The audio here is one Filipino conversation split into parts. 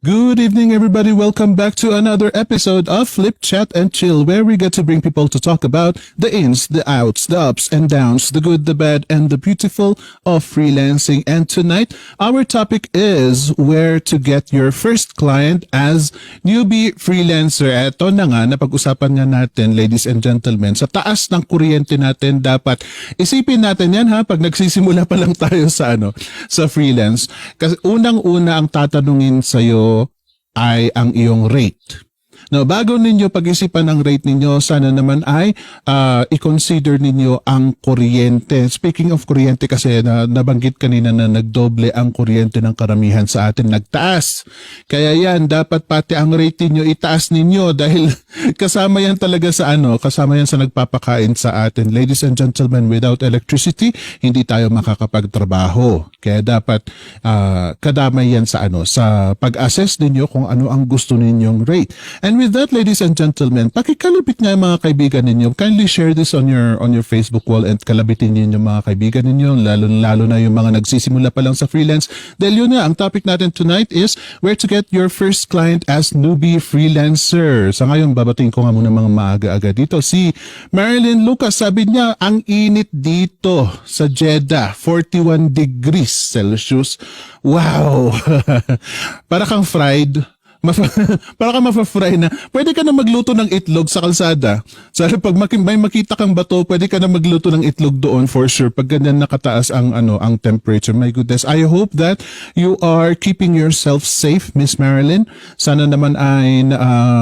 Good evening, everybody. Welcome back to another episode of Flip Chat and Chill, where we get to bring people to talk about the ins, the outs, the ups and downs, the good, the bad, and the beautiful of freelancing. And tonight, our topic is where to get your first client as newbie freelancer. Ito na nga, napag-usapan nga natin, ladies and gentlemen, sa taas ng kuryente natin, dapat isipin natin yan ha, pag nagsisimula pa lang tayo sa freelance. Kasi unang-una ang tatanungin sa'yo ay ang iyong rate. Now, bago ninyo pag-isipan ang rate ninyo, sana naman ay i-consider ninyo ang kuryente. Speaking of kuryente kasi nabanggit kanina na nagdoble ang kuryente ng karamihan sa atin, nagtaas. Kaya yan, dapat pati ang rate ninyo itaas ninyo dahil kasama yan talaga kasama yan sa nagpapakain sa atin. Ladies and gentlemen, without electricity, hindi tayo makakapagtrabaho. Kaya dapat kadamay yan sa pag-assess ninyo kung ano ang gusto ninyong rate. And with that, ladies and gentlemen, pakikalabit nga yung mga kaibigan ninyo. Kindly share this on your Facebook wall and kalabitin ninyo yung mga kaibigan ninyo, lalo na yung mga nagsisimula pa lang sa freelance. Dahil yun nga, ang topic natin tonight is where to get your first client as newbie freelancer. Sa ngayon, babatiin ko nga muna mga maaga-aga dito. Si Marilyn Lucas, sabi niya, ang init dito sa Jeddah, 41 degrees Celsius. Wow! Para kang fried. Para ka mafa-fry na. Pwede ka na magluto ng itlog sa kalsada. So pag may makita kang bato, pwede ka na magluto ng itlog doon for sure. Pag ganyan nakataas ang temperature. My goodness. I hope that you are keeping yourself safe, Miss Marilyn. Sana naman ay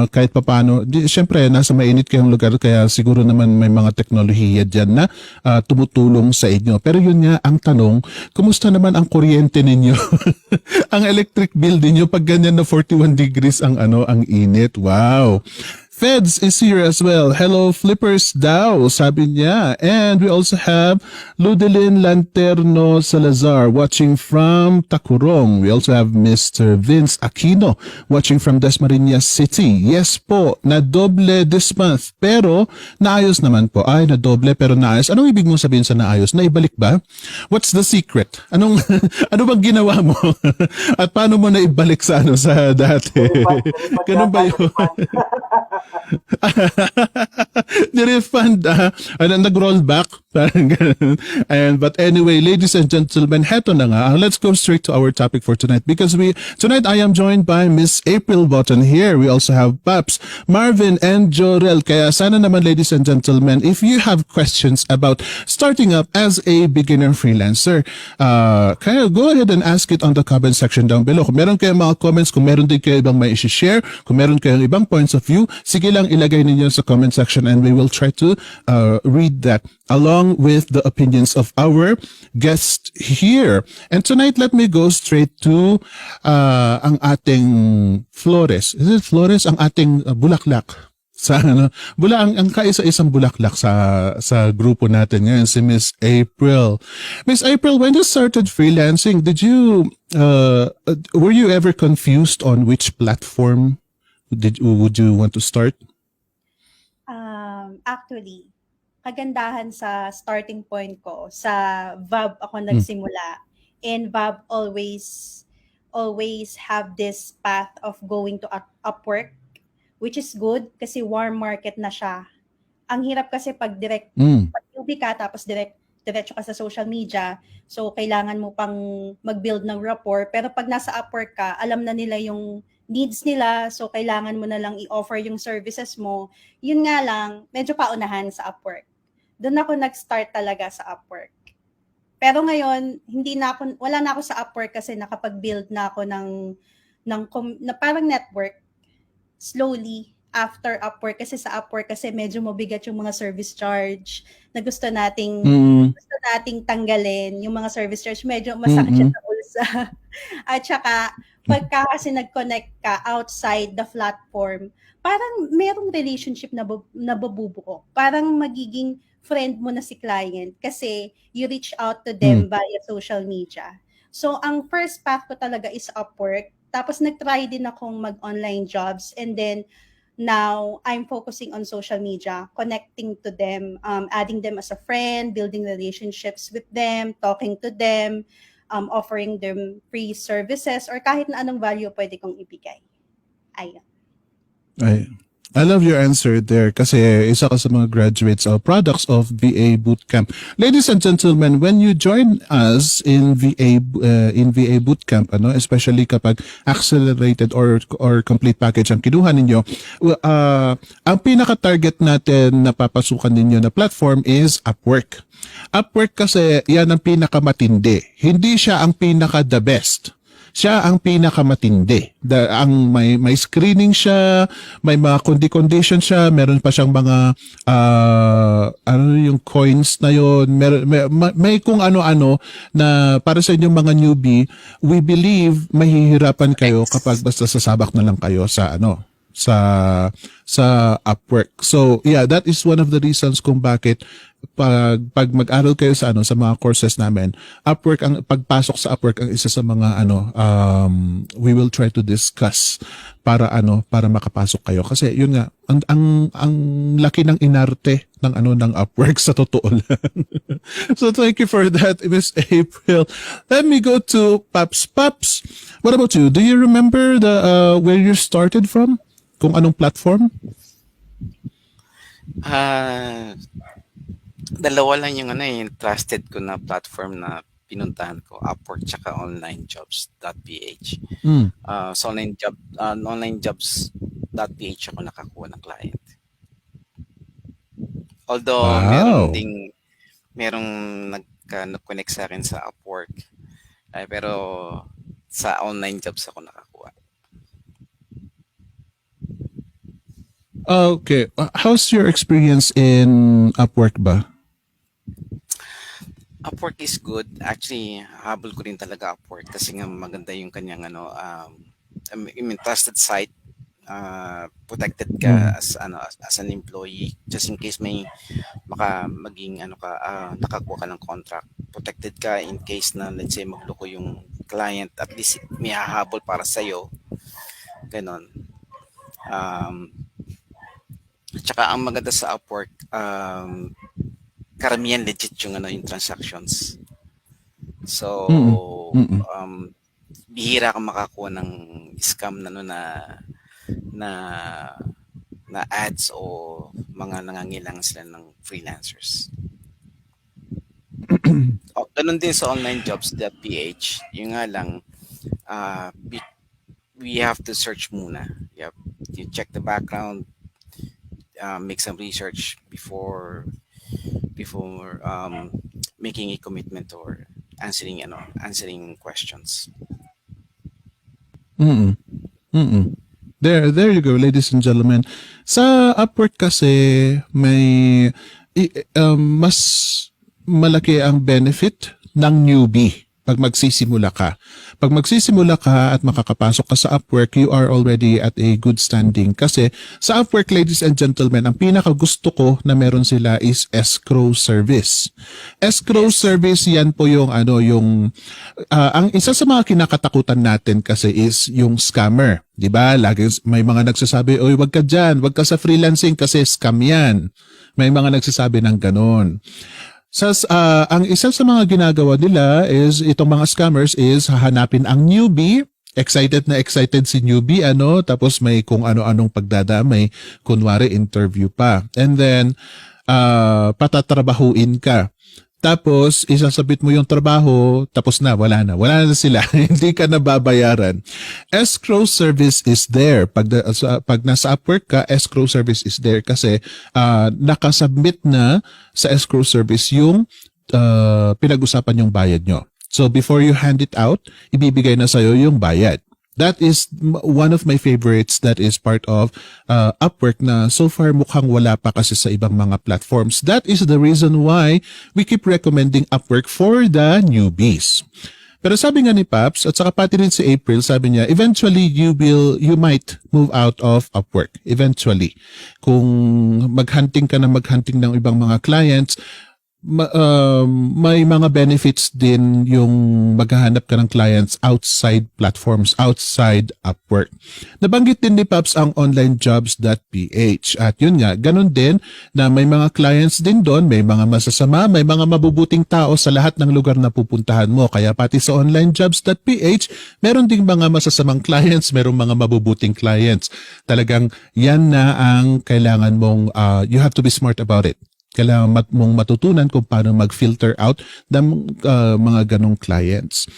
kahit papaano, syempre nasa mainit kayong lugar kaya siguro naman may mga teknolohiya diyan na tumutulong sa inyo. Pero yun nga ang tanong, kumusta naman ang kuryente ninyo? Ang electric bill ninyo pag ganyan na 41 degrees ang init. Wow. Feds is here as well. Hello, Flippers daw, sabi niya. And we also have Ludelin Lanterno Salazar watching from Takurong. We also have Mr. Vince Aquino watching from Dasmariñas City. Yes po, nadoble this month. Pero naayos naman po. Ay, nadoble pero naayos. Anong ibig mong sabihin sa naayos? Naibalik ba? What's the secret? Ano bang ginawa mo? At paano mo naibalik sa dati? Ganun ba yun? Ni-refund nag-roll back but anyway, ladies and gentlemen, heto na nga, let's go straight to our topic for tonight because tonight I am joined by Miss April Button here. We also have Paps, Marvin and Jorel. Kaya sana naman, ladies and gentlemen, if you have questions about starting up as a beginner freelancer, kaya go ahead and ask it on the comment section down below. Kung meron kayong mga comments, kung meron din kayo ibang may i-share, kung meron kayong ibang points of view, sige lang ilagay ninyo sa comment section and we will try to read that along with the opinions of our guest here. And tonight, let me go straight to ang ating Flores. Is it Flores? Ang ating bulaklak. Ang kaisa-isang bulaklak sa grupo natin ngayon, si Miss April. Miss April, when you started freelancing, were you ever confused on which platform would you want to start? Actually, kagandahan sa starting point ko, sa Vab ako nagsimula. And Vab always have this path of going to Upwork, which is good kasi warm market na siya. Ang hirap kasi pag newbie ka tapos diretso ka sa social media, so kailangan mo pang mag-build ng rapport. Pero pag nasa Upwork ka, alam na nila yung needs nila, so kailangan mo na lang i-offer yung services mo. Yun nga lang, medyo paunahan sa Upwork. Doon ako nag-start talaga sa Upwork. Pero ngayon, wala na ako sa Upwork kasi nakapag-build na ako na parang network slowly after Upwork, kasi sa Upwork kasi medyo mabigat yung mga service charge na gusto nating tanggalin. Yung mga service charge medyo masakit siya sa bulsa. At saka pagka kasi nag-connect ka outside the platform, parang merong relationship na nabubuo. Parang magiging friend mo na si client kasi you reach out to them via social media. So, ang first path ko talaga is Upwork. Tapos nag-try din akong mag-online jobs, and then now I'm focusing on social media, connecting to them, adding them as a friend, building relationships with them, talking to them, offering them free services or kahit na anong value pwede kong ibigay. Ayun. I love your answer there kasi isa ka sa mga graduates of products of VA Bootcamp. Ladies and gentlemen, when you join us in VA Bootcamp, especially kapag accelerated or complete package ang kinuha ninyo, ang pinaka-target natin na papasukan ninyo na platform is Upwork. Upwork kasi yan ang pinakamatindi. Hindi siya ang pinaka-the best. Siya ang pinakamatindi. Ang may screening siya, may mga condition siya, meron pa siyang mga yung coins na yon, may kung ano-ano na para sa inyong mga newbie, we believe mahihirapan kayo kapag basta sasabak na lang kayo sa sa Upwork. So, yeah, that is one of the reasons kung bakit pag mag-aral kayo sa mga courses namin, Upwork, ang pagpasok sa Upwork ang isa sa mga we will try to discuss para makapasok kayo kasi yun nga ang laki ng inarte ng Upwork sa totoo lang. So thank you for that, Miss April. Let me go to Paps. Paps, what about you? Do you remember where you started from? Kung anong platform? Dalawa lang yung yung trusted ko na platform na pinuntahan ko, Upwork tsaka onlinejobs.ph. Sa onlinejobs.ph ako nakakuha ng client. Although merong nag-connect sa akin sa Upwork, pero sa online jobs ako nakakuha. Okay. How's your experience in Upwork ba? Upwork is good. Actually, habol ko rin talaga Upwork kasi nga maganda yung kanyang trusted site. Protected ka as an employee just in case may nakakuha ka ng contract. Protected ka in case na let's say magloko yung client, at least may hahabol para sa iyo. Ganon. Tsaka ang maganda sa Upwork, karamihan legit yung transactions. So, bihira kang makakuha ng scam na ads o mga nangangailangan sila ng freelancers. Ganun din sa onlinejobs.ph. Yung nga lang, we have to search muna. You check the background, make some research before making a commitment or answering questions. There you go, ladies and gentlemen. Sa Upwork kasi may mas malaki ang benefit ng newbie pag magsisimula ka. Pag magsisimula ka at makakapasok ka sa Upwork, you are already at a good standing. Kasi sa Upwork, ladies and gentlemen, ang pinakagusto ko na meron sila is escrow service. Escrow service, yan po yung ang isa sa mga kinakatakutan natin kasi is yung scammer. Diba? Lagi may mga nagsasabi, oy, wag ka dyan, wag ka sa freelancing kasi scam yan. May mga nagsasabi ng ganon. Ang isa sa mga ginagawa nila is, itong mga scammers is hahanapin ang newbie, excited si newbie, tapos may kung ano-anong pagdadamay, kunwari interview pa. And then, patatrabahuin ka. Tapos, isasabit mo yung trabaho, tapos wala na sila. Hindi ka na babayaran. Escrow service is there. Pag nasa Upwork ka, escrow service is there kasi nakasubmit na sa escrow service yung pinag-usapan yung bayad nyo. So, before you hand it out, ibibigay na sa'yo yung bayad. That is one of my favorites that is part of Upwork na so far mukhang wala pa kasi sa ibang mga platforms. That is the reason why we keep recommending Upwork for the newbies. Pero sabi nga ni Paps, at saka pati rin si April, sabi niya, eventually you might move out of Upwork. Eventually. Kung maghunting ka ng ibang mga clients, may mga benefits din yung maghahanap ka ng clients outside platforms, outside Upwork. Nabanggit din ni Paps ang onlinejobs.ph at yun nga, ganun din na may mga clients din doon, may mga masasama, may mga mabubuting tao sa lahat ng lugar na pupuntahan mo. Kaya pati sa onlinejobs.ph, meron ding mga masasamang clients, merong mga mabubuting clients. Talagang yan na ang kailangan mong, you have to be smart about it. Kailangan mong matutunan kung paano mag-filter out ng mga ganong clients.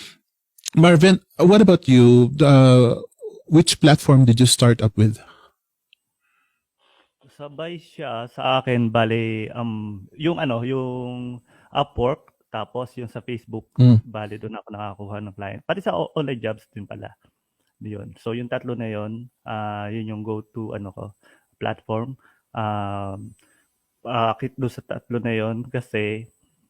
Marvin, what about you? Which platform did you start up with? Sabay siya sa akin, bale, yung Upwork, tapos yung sa Facebook, bale doon ako nakakuha ng client. Pati sa online jobs din pala. Yun. So yung tatlo na yun, yun yung go-to platform. Bakit doon sa tatlo na yon? Kasi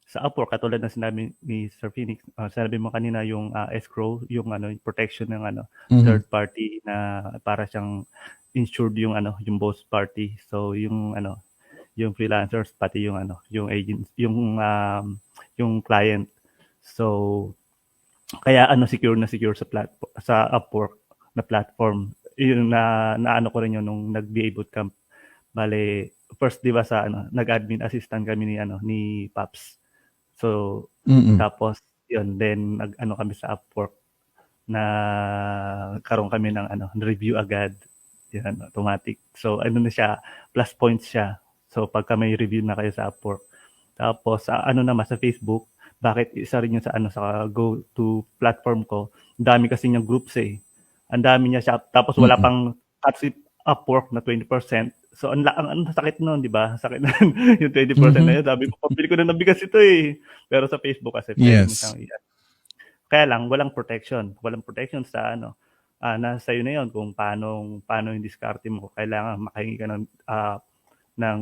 sa Upwork, katulad na sinabi ni Sir Phoenix, sinabi mo kanina yung escrow, yung yung protection ng third party na para siyang insured yung both party. So yung yung freelancers pati yung yung agents, yung client. So kaya secure na secure sa Upwork na platform. Yun na ko rin yun nung nag-BA Bootcamp. Bale, first 'di ba sa nag-admin assistant kami ni Paps. So tapos yun, then kami sa Upwork na karon kami ng review agad. Yan, automatic. So na siya, plus points siya. So pagka may review na kayo sa Upwork. Tapos naman sa Facebook, bakit isa rin yun sa sa go-to platform ko. Ang dami kasi niyang groups eh. Ang dami niya siya. Tapos wala pang Upwork na 20%. So ang sakit noon, 'di ba? Sakit na yung 20% na yun. Sabi ko, pabili ko na ng bigas ito eh. Pero sa Facebook kasi pwede mo siyang kaya lang walang protection. Walang protection sa nasa iyo na 'yon kung paano yung diskarte mo. Kailangan makahingi ka ng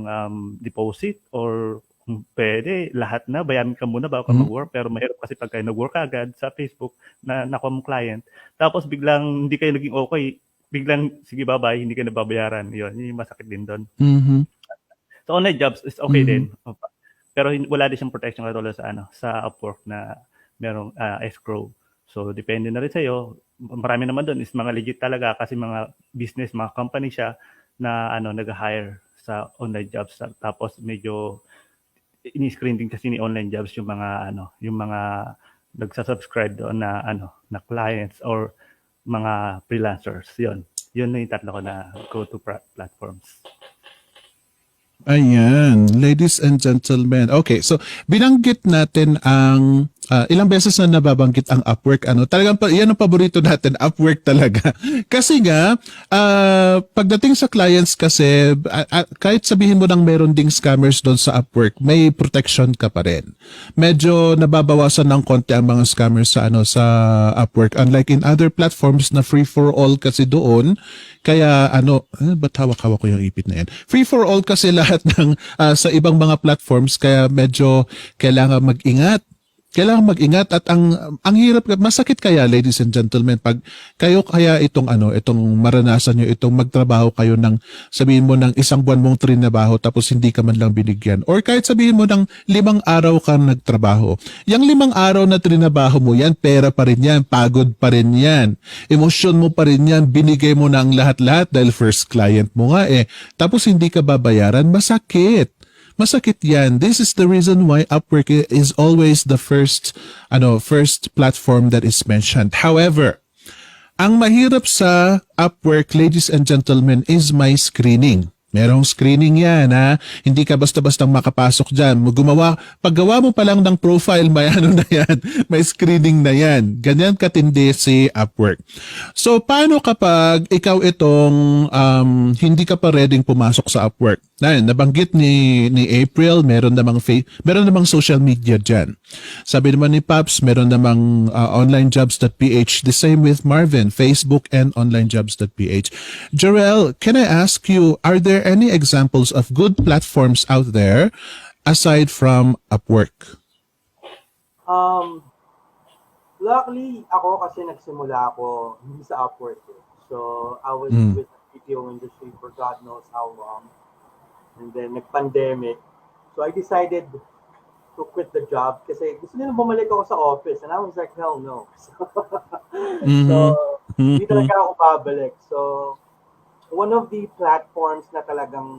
deposit or pwede lahat na bayaran ka muna bago ka mag-work, pero mahirap kasi pagka nag-work ka agad sa Facebook na nakuha mong client tapos biglang hindi kayo naging okay, biglang sige bye-bye, hindi ka na babayaran. Yun yung masakit din doon. So online jobs is okay din. Pero wala din siyang protection katulad sa sa Upwork na merong escrow. So depende na rin sa iyo. Marami naman doon is mga legit talaga kasi mga business, mga company siya na nag-hire sa online jobs. Tapos medyo ini-screen din kasi ni online jobs yung mga yung mga nagsa-subscribe doon na na clients or mga freelancers. Yun na yung tatlo ko na go-to platforms. Ayan, ladies and gentlemen. Okay, so binanggit natin ang ilang beses na nababanggit ang Upwork. Talagang yan ang paborito natin, Upwork talaga. Kasi nga, pagdating sa clients kasi, kahit sabihin mo nang meron ding scammers doon sa Upwork, may protection ka pa rin. Medyo nababawasan ng konti ang mga scammers sa sa Upwork. Unlike in other platforms na free for all kasi doon, kaya ba't hawak-hawak ko yung ipit na yan? Free for all kasi lahat ng sa ibang mga platforms, kaya medyo kailangan mag-ingat. Kailangan mag-ingat at ang hirap, masakit kaya ladies and gentlemen pag kayo kaya itong maranasan nyo itong magtrabaho kayo ng sabihin mo ng isang buwan mong trinabaho tapos hindi ka man lang binigyan, or kahit sabihin mo ng 5 araw ka nagtrabaho. Yang 5 araw na trinabaho mo yan, pera pa rin yan, pagod pa rin yan, emosyon mo pa rin yan, binigay mo na ang lahat-lahat dahil first client mo nga tapos hindi ka babayaran, masakit. Masakit yan. This is the reason why Upwork is always the first platform that is mentioned. However, ang mahirap sa Upwork, ladies and gentlemen, is my screening. Merong screening yan, ha? Hindi ka basta-bastang makapasok dyan. Paggawa mo pa lang ng profile, may na yan. May screening na yan. Ganyan katindi si Upwork. So, paano kapag ikaw itong hindi ka pa ready pumasok sa Upwork? Nabanggit ni April, meron namang social media dyan. Sabi naman ni Paps, meron namang onlinejobs.ph. The same with Marvin, Facebook and onlinejobs.ph. Jarrell, can I ask you, are there any examples of good platforms out there aside from Upwork? Luckily, ako kasi nagsimula ako hindi sa Upwork. So, I was with the BPO industry for God knows how long. And then, nag-pandemic. So, I decided to quit the job kasi gusto nila bumalik ako sa office and I was like, hell no. So, hindi talaga ako babalik. So, one of the platforms na talagang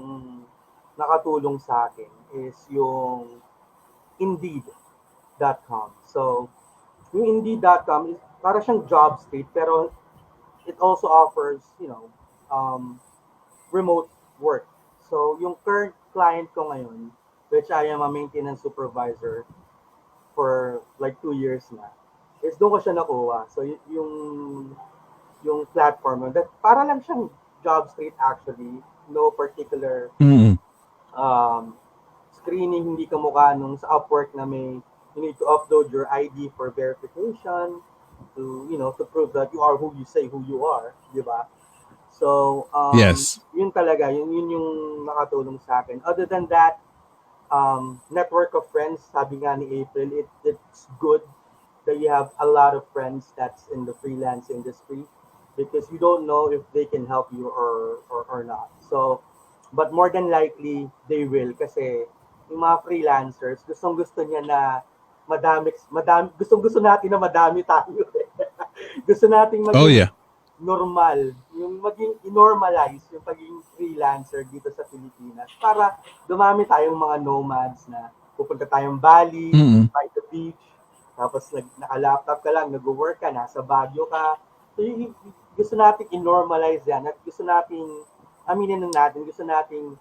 nakatulong sa akin is yung Indeed.com. So, yung Indeed.com is para siyang job street pero it also offers, remote work. So, yung current client ko ngayon, which I am a maintenance supervisor for like 2 years na, is doon ko siya nakuha. So, yung platform, that para lang siyang job street actually, no particular screening, hindi ka mukha nung sa Upwork na may, you need to upload your ID for verification to, to prove that you are who you say who you are, di ba? So, Yes. yun talaga, yun yung nakatulong sa akin. Other than that, network of friends, sabi nga ni April, it's good that you have a lot of friends that's in the freelance industry because you don't know if they can help you or not. So, but more than likely, they will kasi yung mga freelancers, gustong-gusto niya na madami, gustong-gusto natin na madami tayo. Gusto nating maging normal, yung maging normalize yung pagiging freelancer dito sa Pilipinas para dumami tayong mga nomads na pupunta tayong Bali, by the beach, tapos naka-laptop ka lang, nag-work ka, nasa Baguio ka. So gusto natin i-normalize yan at gusto natin, gusto natin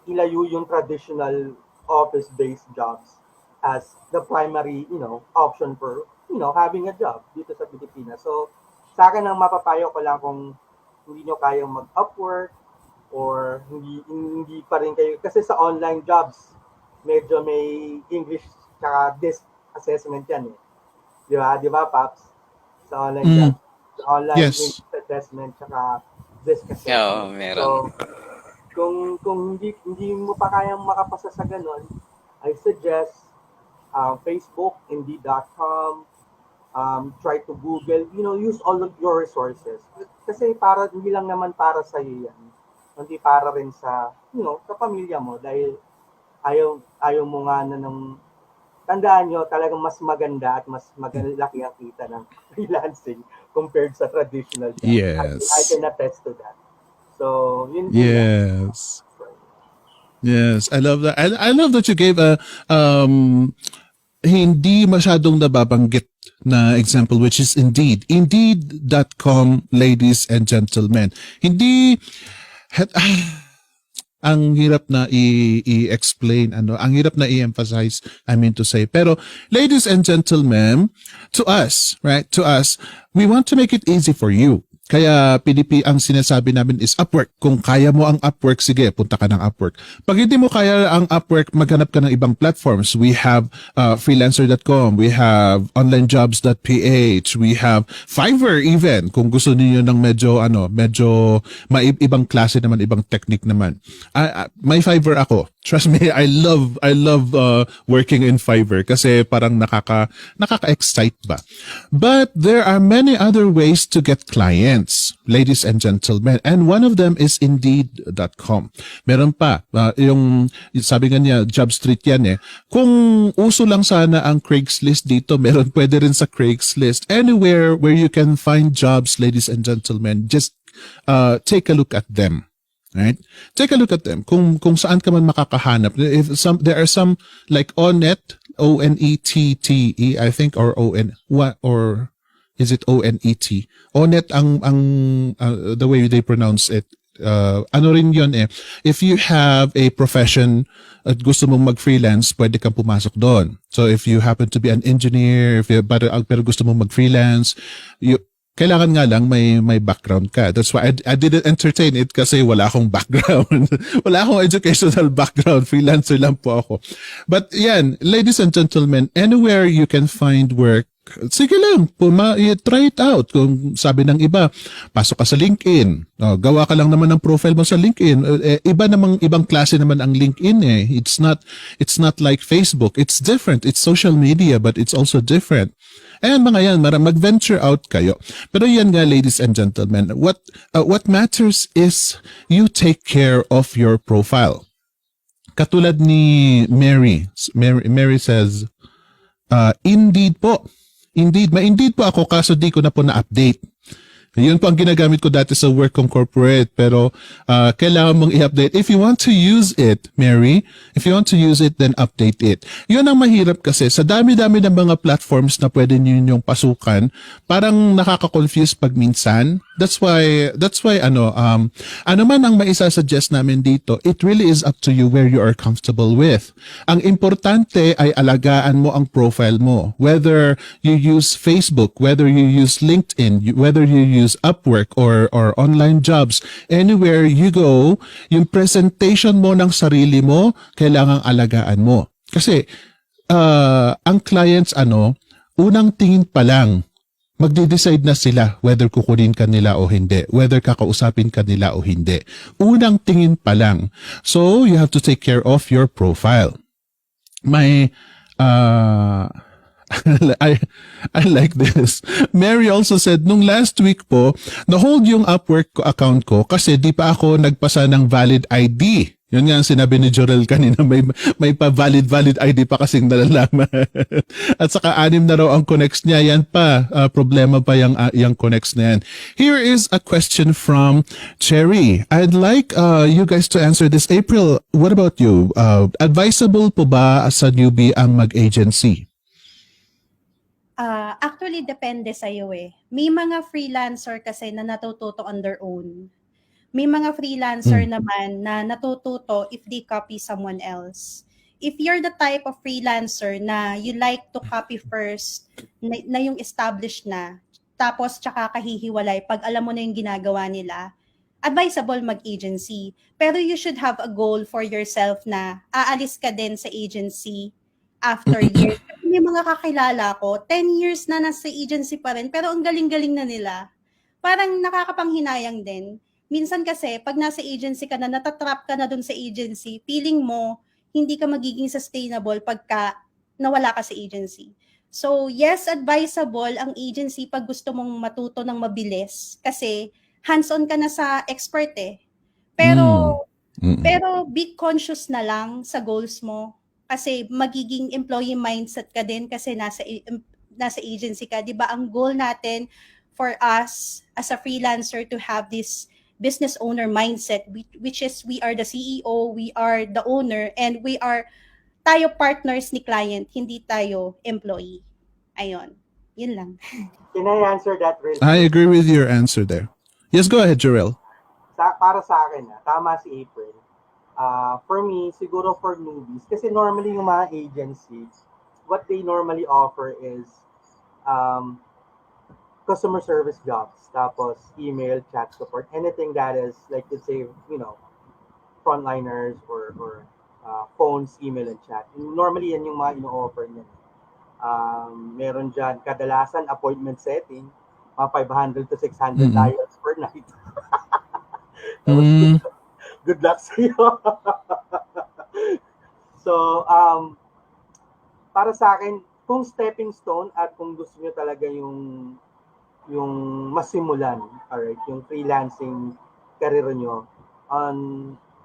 ilayo yung traditional office-based jobs as the primary, option for, having a job dito sa Pilipinas. So, sa akin ang mapapayo ko lang kung hindi nyo kayang mag-Upwork or hindi pa rin kayo, kasi sa online jobs, medyo may English tsaka DISC assessment yan eh. Di ba, Paps? Sa online jobs. Sa online English assessment tsaka DISC assessment. Oo, meron. So, kung hindi mo pa kayang makapasa sa ganun, I suggest Facebook, Indeed.com, try to Google, use all of your resources. Kasi hindi lang naman para sa iyo yan. Hindi para rin sa, sa pamilya mo dahil ayaw mo nga na tandaan nyo, talagang mas maganda at mas magalaki ang kita ng freelancing compared sa traditional job. Yes. I can attest to that. So, yun. Yes. Yes, I love that. I love that you gave a hindi masyadong nababanggit na example, which is Indeed. Indeed.com, ladies and gentlemen. Hindi, ang hirap na i-explain, ang hirap na i-emphasize, I mean to say. Pero, ladies and gentlemen, to us, we want to make it easy for you. Kaya PDP ang sinasabi namin is Upwork. Kung kaya mo ang Upwork, sige, punta ka ng Upwork. Pag hindi mo kaya ang Upwork, maghanap ka ng ibang platforms. We have freelancer.com, we have onlinejobs.ph, we have Fiverr even. Kung gusto niyo ng medyo ibang klase naman, ibang technique naman. May Fiverr ako. Trust me, I love working in Fiverr kasi parang nakaka-excite ba. But there are many other ways to get clients, ladies and gentlemen, and one of them is Indeed.com. Meron pa, yung sabi nga niya, job street yan eh. Kung uso lang sana ang Craigslist dito, pwede rin sa Craigslist. Anywhere where you can find jobs, ladies and gentlemen, just take a look at them. Right? Take a look at them. Kung saan ka man makakahanap. There are some like Onet, O-N-E-T-T-E, I think, or or is it O-N-E-T? Onet ang the way they pronounce it. Ano rin yun eh. If you have a profession at gusto mong mag-freelance, pwede kang pumasok doon. So if you happen to be an engineer, pero gusto mong mag-freelance, kailangan nga lang may background ka. That's why I didn't entertain it kasi wala akong background. Wala akong educational background. Freelancer lang po ako. But yan, ladies and gentlemen, anywhere you can find work, sige lang, try it out. Kung sabi ng iba, pasok ka sa LinkedIn. Gawa ka lang naman ng profile mo sa LinkedIn. Ibang klase naman ang LinkedIn eh. It's not like Facebook. It's different. It's social media, but it's also different. And mga yan, mag-venture out kayo. Pero yan nga, ladies and gentlemen, what matters is you take care of your profile. Katulad ni Mary. Mary says, Indeed po. Indeed. Ma-indeed po ako kaso di ko na po na-update. Yun po ang ginagamit ko dati sa work kong corporate. Pero kailangan mong i-update. If you want to use it, Mary, if you want to use it, then update it. Yun ang mahirap kasi sa dami-dami ng mga platforms na pwede nyo yung pasukan, parang nakaka-confuse pag minsan. That's why ano man ang maisasuggest namin dito, it really is up to you where you are comfortable with. Ang importante ay alagaan mo ang profile mo. Whether you use Facebook, whether you use LinkedIn, whether you use Upwork or online jobs, anywhere you go, yung presentation mo ng sarili mo, kailangang alagaan mo. Kasi ang clients unang tingin pa lang magde-decide na sila whether kukunin ka nila o hindi, whether kakausapin ka nila o hindi. Unang tingin pa lang. So, you have to take care of your profile. May, I like this. Mary also said, nung last week po, na-hold yung Upwork account ko kasi di pa ako nagpasa ng valid ID. Yun nga ang sinabi ni Jorel kanina, may pa valid ID pa kasing nalalaman. At saka 6 na raw ang connects niya. Yan pa, problema pa yung connects na yan. Here is a question from Cherry. I'd like you guys to answer this. April, what about you? Advisable po ba sa newbie ang mag-agency? Actually, depende sa'yo eh. May mga freelancer kasi na natututo on their own. May mga freelancer naman na natututo if they copy someone else. If you're the type of freelancer na you like to copy first, na yung established na, tapos tsaka kahihiwalay pag alam mo na yung ginagawa nila, advisable mag-agency. Pero you should have a goal for yourself na aalis ka din sa agency after years. May mga kakilala ko, 10 years na nasa agency pa rin, pero ang galing-galing na nila. Parang nakakapanghinayang din. Minsan kasi, pag nasa agency ka na, natatrap ka na dun sa agency, feeling mo, hindi ka magiging sustainable pagka nawala ka sa agency. So, yes, advisable ang agency pag gusto mong matuto ng mabilis kasi hands-on ka na sa expert eh. Pero be conscious na lang sa goals mo kasi magiging employee mindset ka din kasi nasa agency ka. Diba ang goal natin for us as a freelancer to have this business owner mindset, which is we are the CEO, we are the owner, and tayo partners ni client, hindi tayo employee. Ayun. Yun lang. Can I answer that really? I agree with your answer there. Yes, go ahead, Jarrell. Para sa akin, tama si April. For me, siguro for newbies, kasi normally yung mga agencies, what they normally offer is customer service jobs, tapos email, chat support, anything that is like, let's say, frontliners or phones, email, and chat. Normally, yan yung mga ino-offer niya. Meron dyan, kadalasan, appointment setting, mga 500 to 600 dials per night. Good luck sa iyo. So, para sa akin, kung stepping stone at kung gusto niyo talaga yung masimulan, alright, yung freelancing career nyo,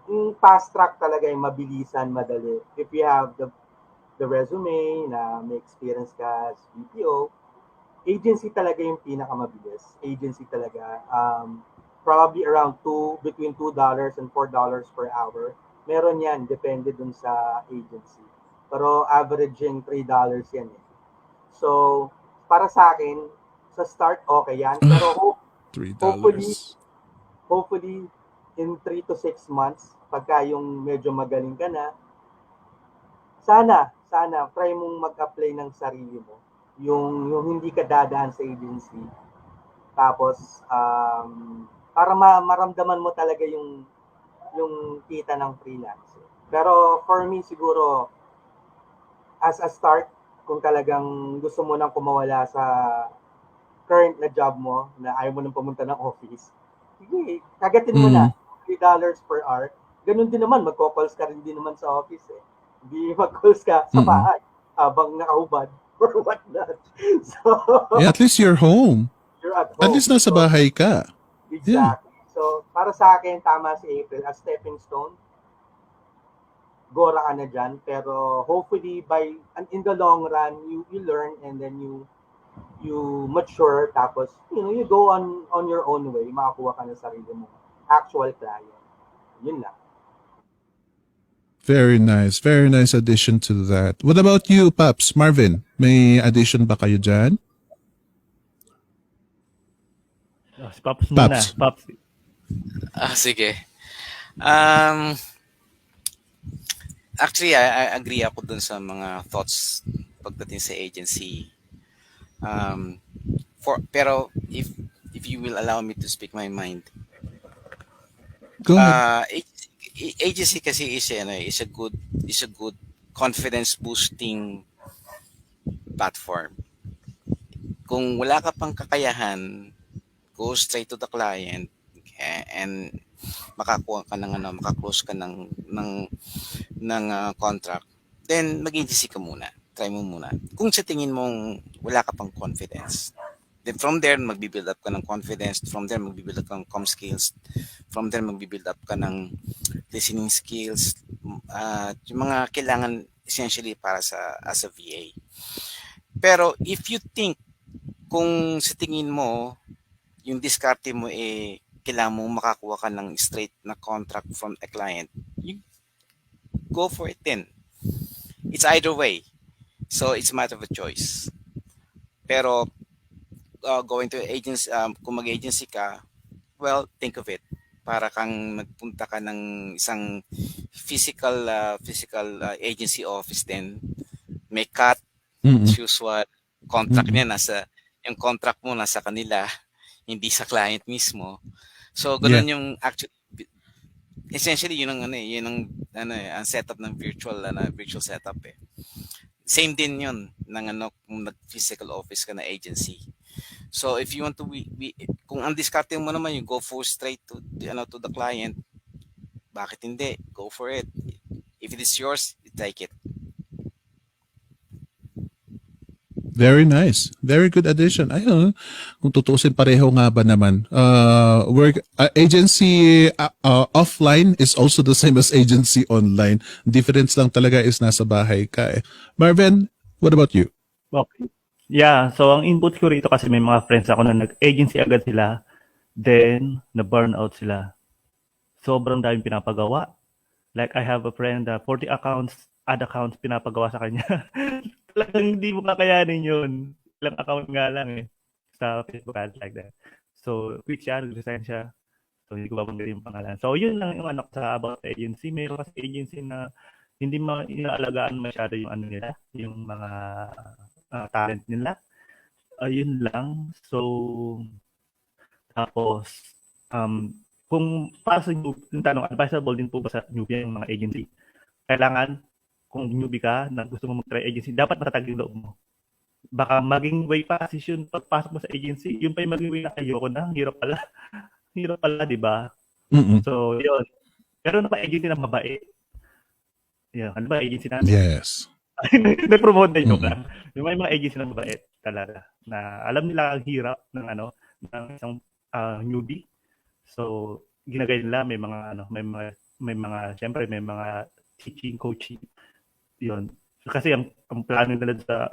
yung fast track talaga yung mabilisan, madali. If you have the resume na may experience ka sa BPO, agency talaga yung pinakamabilis. Agency talaga. Probably around between $2 and $4 per hour. Meron yan, depende dun sa agency. Pero averaging $3 yan eh. So, para sa akin, sa start, okay yan. Pero hopefully, in 3 to 6 months, pagka yung medyo magaling ka na, sana, try mong mag-apply ng sarili mo. Yung hindi ka dadaan sa agency. Tapos, para maramdaman mo talaga yung kita ng freelance. Pero for me, siguro, as a start, kung talagang gusto mo nang kumawala sa current na job mo, na ayaw mo nang pumunta ng office, sige, kagatin mo na, $3 per hour. Ganun din naman, magko-calls ka rin din naman sa office eh. Hindi mag-calls ka sa bahay, habang nakahubad, or whatnot. So, yeah, at least you're home. You're at home. At least nasa bahay ka. Exactly. Yeah. So, para sa akin, tama si April, as stepping stone, gora ka na dyan. Pero hopefully in the long run, you learn and then you mature, tapos you go on your own way, makakuha ka ng sarili mo actual client. Yun lang. Very nice. Very nice addition to that. What about you, Paps? Marvin, may addition ba kayo dyan? Si Pops muna. Paps. Pops. Sige. Actually, I agree ako dun sa mga thoughts pagdating sa agency. Pero if you will allow me to speak my mind, Go ahead. agency kasi is a good confidence boosting platform. Kung wala ka pang kakayahan, go straight to the client and makakuha ka ng makaklose ka ng contract, then mag-agency ka muna. Try mo muna. Kung sa tingin mong wala ka pang confidence, then from there magbi-build up ka ng confidence, from there magbi-build up ka ng com skills, from there magbi-build up ka ng listening skills, yung mga kailangan essentially para as a VA. Pero if you think kung sa tingin mo yung diskarte mo kailangan mo makakuha ka ng straight na contract from a client, you go for it then. It's either way. So it's a matter of a choice. Pero going to agency, kung mag-agency ka, well, think of it. Para kang magpunta ka ng isang physical agency office din. May cut, usual, contract niya yung contract mo nasa kanila, hindi sa client mismo. So ganoon yung actually essentially yun ang setup ng virtual setup eh. Same din yun ng kung nag-physical office ka na agency. So if you want to kung ang diskarte mo naman you go for straight to the client, bakit hindi? Go for it. If it is yours, you take it. Very nice. Very good addition. Ayun, kung tutusin pareho nga ba naman. Work agency offline is also the same as agency online. Difference lang talaga is nasa bahay ka eh. Marvin, what about you? Okay. Yeah, so ang input ko rito kasi may mga friends ako na nag-agency agad sila, then na-burnout sila. Sobrang daming pinapagawa. Like I have a friend, 40 ad accounts pinapagawa sa kanya. Talagang hindi mo kakayanin yun. Ilang account nga lang eh. Sa Facebook ads like that. So, quit siya, resign siya. So, hindi ko babanggitin yung pangalan. So, yun lang yung sa about the agency. Mayroon kasi agency na hindi inaalagaan masyado yung nila, yung mga talent nila. Yun lang. So, tapos, kung para sa yung tanong, advisable din po ba sa newbie yung mga agency? Kailangan, kung newbie ka na gusto mo mag-try agency, dapat matatag yung loob mo. Baka maging way pa kasi yun, pagpasok mo sa agency, yun pa yung maging way na ayoko na, hirap pala. Hirap pala, di ba? So, yun. Pero ano pa agency na mabait? Yan, ano ba agency na? Yes. Nag-promote na yun ka. Yung may mga agency na mabait talaga. Na alam nila ang hirap ng ng isang newbie. So, ginagay nila, may mga, syempre, may mga teaching, coaching. Yun. So, kasi ang plano nila sa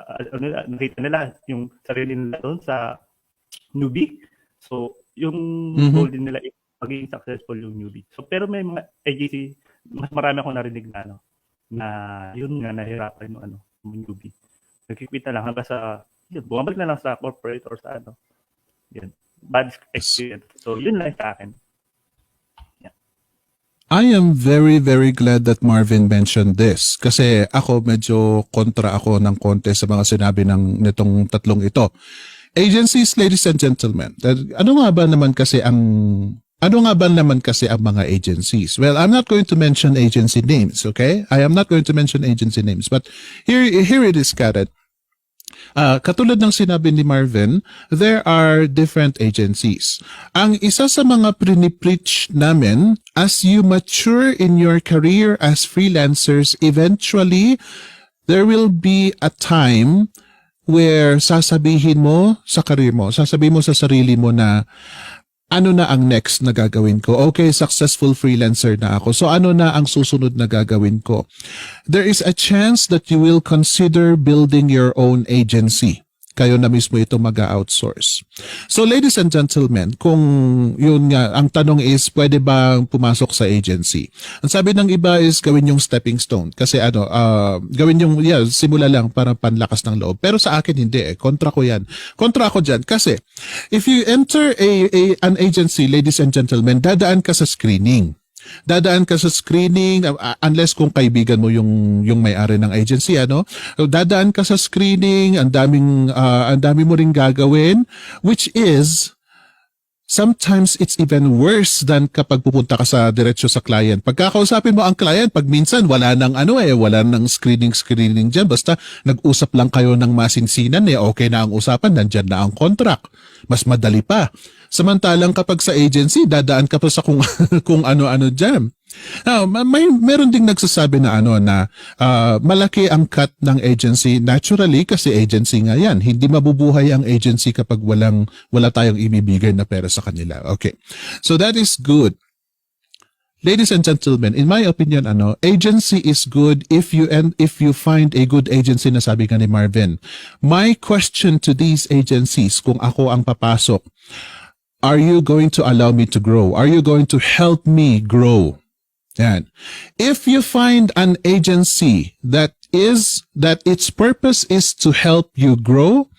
nakita nila yung sarili nila doon sa newbie. So, yung goal din nila is maging successful yung newbie. So, pero may mga agency, mas marami akong narinig na yun nga nahirapan yung newbie. Nagkikwit na lang hanggang sa bumabalik na lang sa corporate or sa Yun. Bad experience. So, yun lang sa akin. I am very, very glad that Marvin mentioned this kasi ako medyo kontra ako ng konti sa mga sinabi nitong tatlong ito. Agencies, ladies and gentlemen, ano nga ba naman kasi ang mga agencies? Well, I'm not going to mention agency names, okay? I am not going to mention agency names, but here it is, Karen. Katulad ng sinabi ni Marvin, there are different agencies. Ang isa sa mga pinipreach namin, as you mature in your career as freelancers, eventually, there will be a time where sasabihin mo sa career mo, sasabihin mo sa sarili mo na, ano na ang next na gagawin ko? Okay, successful freelancer na ako. So ano na ang susunod na gagawin ko? There is a chance that you will consider building your own agency. Kayo na mismo ito mag-outsource. So ladies and gentlemen, kung yun nga, ang tanong is, pwede bang pumasok sa agency? Ang sabi ng iba is gawin yung stepping stone. Kasi gawin yung, simula lang para panlakas ng loob. Pero sa akin hindi kontra ko yan. Kontra ako dyan. Kasi if you enter an agency, ladies and gentlemen, dadaan ka sa screening. Dadaan ka sa screening unless kung kaibigan mo yung may-ari ng agency dadaan ka sa screening, ang dami mo ring gagawin, which is sometimes it's even worse than kapag pupunta ka sa diretso sa client. Pagkakausapin mo ang client, pag minsan wala nang wala nang screening diyan, basta nag-usap lang kayo ng masinsinan okay na ang usapan, nandiyan na ang contract. Mas madali pa. Samantalang kapag sa agency, dadaan ka pa sa kung ano-ano diyan. Meron ding nagsasabi na malaki ang cut ng agency naturally kasi agency nga yan. Hindi mabubuhay ang agency kapag wala tayong ibibigay na pera sa kanila. Okay. So that is good. Ladies and gentlemen, in my opinion, agency is good if you find a good agency na sabi nga ni Marvin. My question to these agencies, kung ako ang papasok, are you going to allow me to grow? Are you going to help me grow? Yan. If you find an agency that its purpose is to help you grow,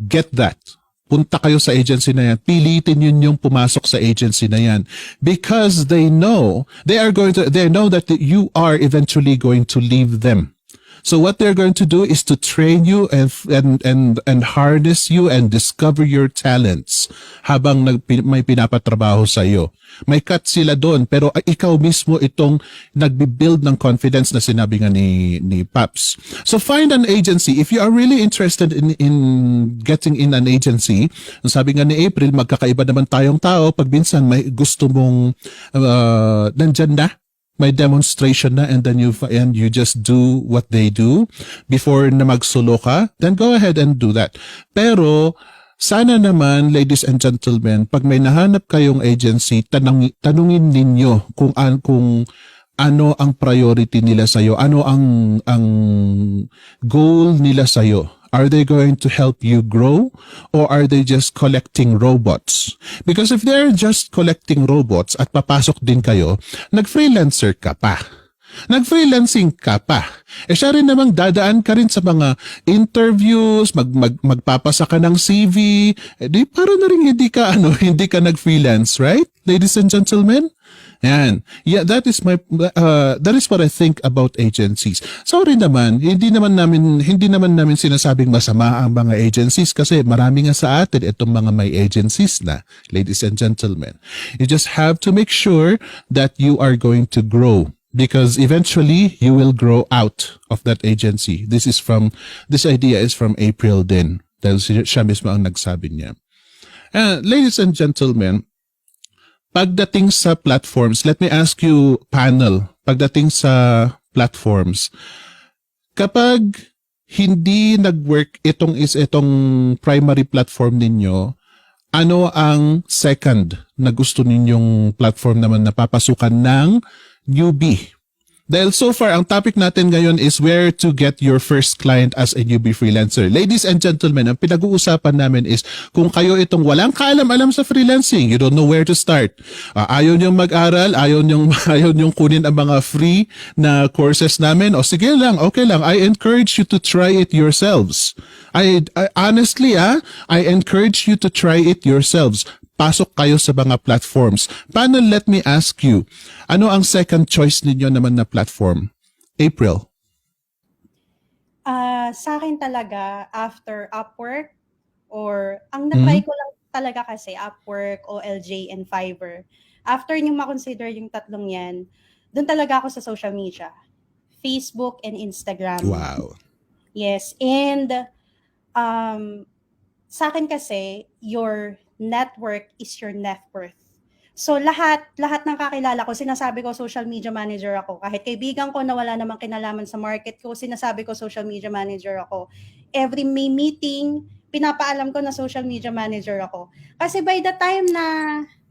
get that. Punta kayo sa agency na yan. Pilitin yun yung pumasok sa agency na yan. Because they know that you are eventually going to leave them. So what they're going to do is to train you and harness you and discover your talents habang may pinapatrabaho sa iyo. May cut sila doon pero ikaw mismo itong nagbi-build ng confidence na sinabi nga ni Paps. So find an agency if you are really interested in getting in an agency. Sabi nga ni April, magkakaiba naman tayong tao pag minsan may gusto mong nandyan na. May demonstration na and then you just do what they do before na magsolo ka, then go ahead and do that. Pero sana naman, ladies and gentlemen, pag may nahanap kayong agency, tanungin ninyo kung ano ang priority nila sa'yo, ano ang goal nila sa'yo. Are they going to help you grow or are they just collecting robots? Because if they're just collecting robots at papasok din kayo, nag-freelancer ka pa. Nag-freelancing ka pa. Siya rin namang dadaan ka rin sa mga interviews, magpapasa ka ng CV. Di para na rin hindi ka nag-freelance, right? Ladies and gentlemen? Yan. Yeah, that is what I think about agencies. Sorry naman, hindi naman namin sinasabing masama ang mga agencies kasi marami nga sa atin itong mga may agencies na, ladies and gentlemen. You just have to make sure that you are going to grow because eventually you will grow out of that agency. This idea is from April din. Dahil siya mismo ang nagsabi niya. Ladies and gentlemen, pagdating sa platforms, let me ask you, panel, pagdating sa platforms, kapag hindi nag-work itong primary platform ninyo, ano ang second na gusto ninyong platform naman na papasukan ng newbie? Dahil so far, ang topic natin ngayon is where to get your first client as a newbie freelancer. Ladies and gentlemen, ang pinag-uusapan namin is kung kayo itong walang kaalam-alam sa freelancing, you don't know where to start. Ayaw niyong mag-aral, ayaw niyong kunin ang mga free na courses namin, o sige lang, okay lang, I encourage you to try it yourselves. I honestly, I encourage you to try it yourselves. Pasok kayo sa mga platforms. Paano, let me ask you, ano ang second choice ninyo naman na platform? April? Sa akin talaga, after Upwork, or ang na-try ko lang talaga kasi, Upwork, OLJ, and Fiverr. After nyo makonsider yung tatlong yan, doon talaga ako sa social media. Facebook and Instagram. Wow. Yes, and sa akin kasi, your network is your net worth. So lahat ng kakilala ko, sinasabi ko social media manager ako. Kahit kaibigan ko na wala namang kinalaman sa market ko, sinasabi ko social media manager ako. Every may meeting, pinapaalam ko na social media manager ako. Kasi by the time na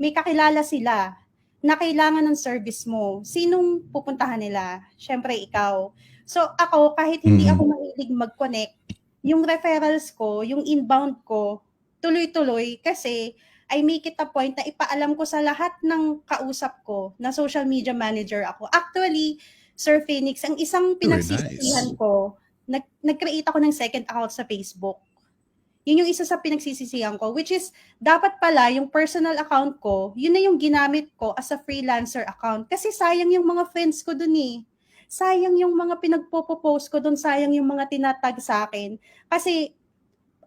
may kakilala sila na kailangan ng service mo, sinong pupuntahan nila? Syempre, ikaw. So ako, kahit hindi ako mahilig mag-connect, yung referrals ko, yung inbound ko, tuloy-tuloy kasi I make it a point na ipaalam ko sa lahat ng kausap ko na social media manager ako. Actually, Sir Phoenix, ang isang Very pinagsisisihan nice. ko, nag-create ako ng second account sa Facebook. Yun yung isa sa pinagsisisihan ko, which is, dapat pala yung personal account ko, yun na yung ginamit ko as a freelancer account. Kasi sayang yung mga friends ko dun eh. Sayang yung mga pinagpo-post ko dun, sayang yung mga tinatag sa akin. Kasi,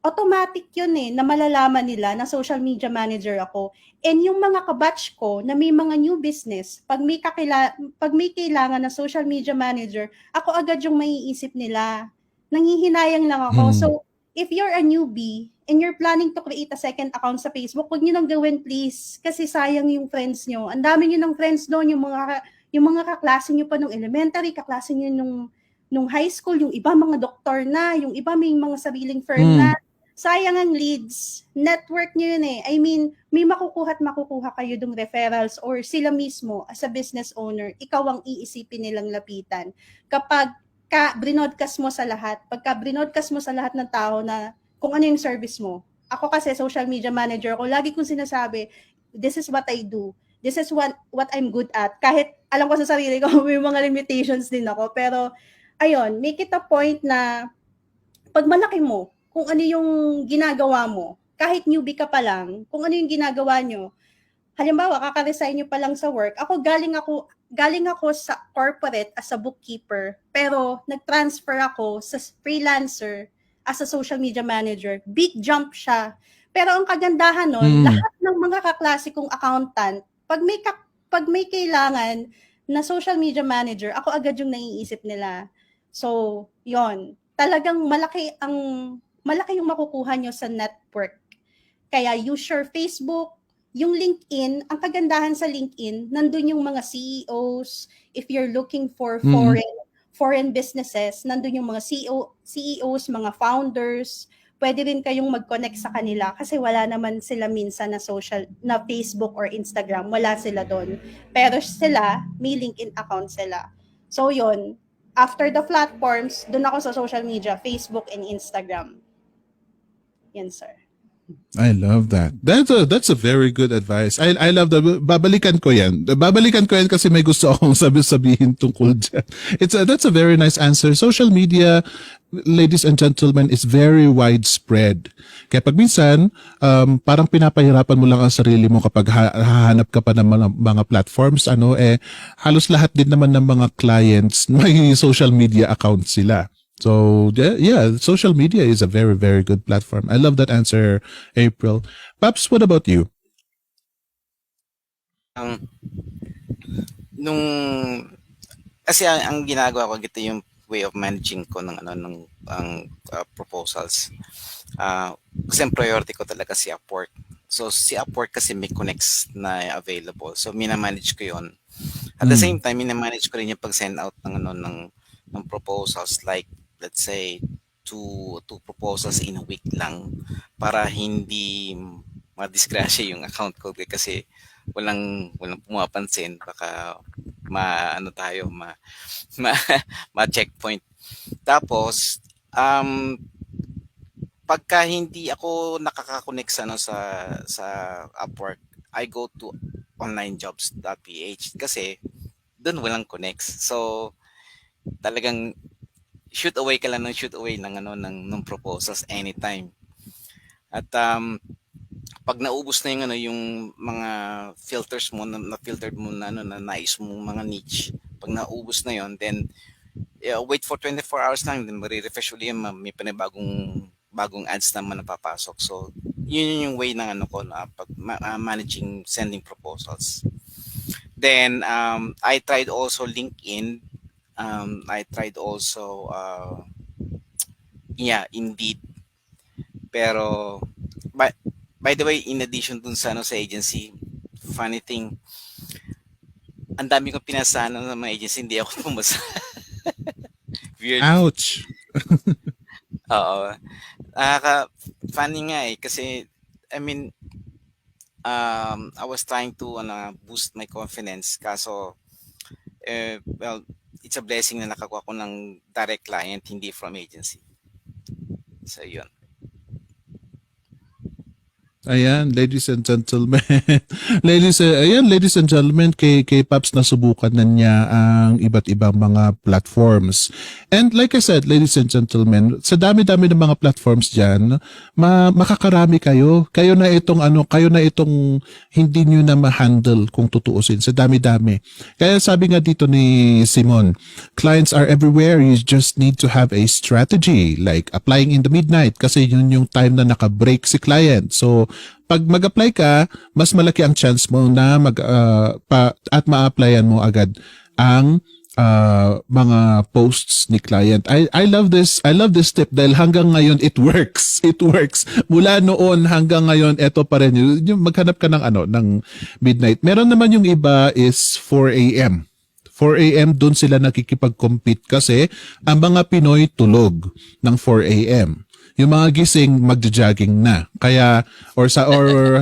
automatic yun eh, na malalaman nila na social media manager ako. And yung mga kabatch ko na may mga new business, pag may kailangan na social media manager, ako agad yung maiisip nila. Nanghihinayang lang ako. So, if you're a newbie and you're planning to create a second account sa Facebook, huwag nyo nang gawin please. Kasi sayang yung friends nyo. Ang dami nyo ng friends doon, yung mga kaklase nyo pa nung elementary, kaklase nyo nung high school, yung iba mga doktor na, yung iba may mga sariling firm na. Sayang ang leads. Network nyo yun eh. I mean, may makukuha kayo dong referrals or sila mismo as a business owner, ikaw ang iisipin nilang lapitan. Kapag brinodcast mo sa lahat, pagka brinodcast mo sa lahat ng tao na kung ano yung service mo. Ako kasi social media manager ko, lagi kong sinasabi, this is what I do. This is what I'm good at. Kahit alam ko sa sarili ko, may mga limitations din ako. Pero, ayun, make it a point na pag malaki mo, kung ano yung ginagawa mo, kahit newbie ka pa lang, kung ano yung ginagawa nyo, halimbawa, kaka-resign nyo pa lang sa work, galing ako sa corporate as a bookkeeper, pero nag-transfer ako sa freelancer as a social media manager. Big jump siya. Pero ang kagandahan nun, lahat ng mga kaklase kong accountant, pag may kailangan na social media manager, ako agad yung naiisip nila. So, yon, talagang malaki yung makukuha nyo sa network. Kaya use your Facebook, yung LinkedIn, ang kagandahan sa LinkedIn, nandun yung mga CEOs, if you're looking for foreign businesses, nandun yung mga CEOs, mga founders, pwede rin kayong mag-connect sa kanila kasi wala naman sila minsan na Facebook or Instagram, wala sila doon. Pero sila, may LinkedIn account sila. So yun, after the platforms, doon ako sa social media, Facebook and Instagram. Yan, sir. I love that. That's a very good advice. I love that. Babalikan ko yan kasi may gusto akong sabihin tungkol dyan. That's a very nice answer. Social media, ladies and gentlemen, is very widespread. Kaya pag minsan, parang pinapahirapan mo lang ang sarili mo kapag hahanap ka pa ng mga platforms, halos lahat din naman ng mga clients may social media account sila. So, yeah, social media is a very, very good platform. I love that answer, April. Paps, what about you? Kasi ang ginagawa ko, ito yung way of managing ko ng proposals. Kasi ang priority ko talaga si Upwork. So, si Upwork kasi may connects na available. So, minamanage ko yun. At the same time, minamanage ko rin yung pag-send out ng proposals, like let's say two proposals in a week lang para hindi madisgrasya yung account ko kasi walang pumapansin, baka ma-checkpoint. Tapos pagka hindi ako nakaka-connect sa Upwork, I go to onlinejobs.ph kasi doon walang connects. So talagang shoot away ng proposals anytime. At pag naubos na yung mga filters mo na filtered mo na nais mo mga niche, pag naubos na yon, then wait for 24 hours lang, then ma-refresh ulit, may bagong ads naman napapasok. So yun yung way ng pag managing sending proposals. Then I tried also LinkedIn. I tried also Indeed. Pero by the way, in addition dun sa agency, funny thing, ang dami kong pinasahan ng mga agency, hindi ako pumasa. Weird. Ouch. Oo. funny nga kasi I mean I was trying to boost my confidence kaso well, it's a blessing na nakakuha ko ng direct client hindi from agency. So yun. Ayan, ladies and gentlemen. Ladies and gentlemen, kay Paps nasubukan na niya ang iba't ibang mga platforms. And like I said, ladies and gentlemen, sa dami-dami ng mga platforms diyan, makakarami kayo. Kayo na itong hindi niyo na ma-handle kung tutuusin sa dami-dami. Kaya sabi nga dito ni Simon, clients are everywhere. You just need to have a strategy like applying in the midnight kasi yun yung time na naka-break si client. So pag mag-apply ka, mas malaki ang chance mo na at ma-applyan mo agad ang mga posts ni client. I love this tip dahil hanggang ngayon it works. It works. Mula noon hanggang ngayon ito pa rin yung maghanap ka ng midnight. Meron naman yung iba is 4 AM. 4 AM doon sila nakikipag-compete kasi ang mga Pinoy tulog ng 4 AM. Yung mga gising magjo-jogging na. Kaya or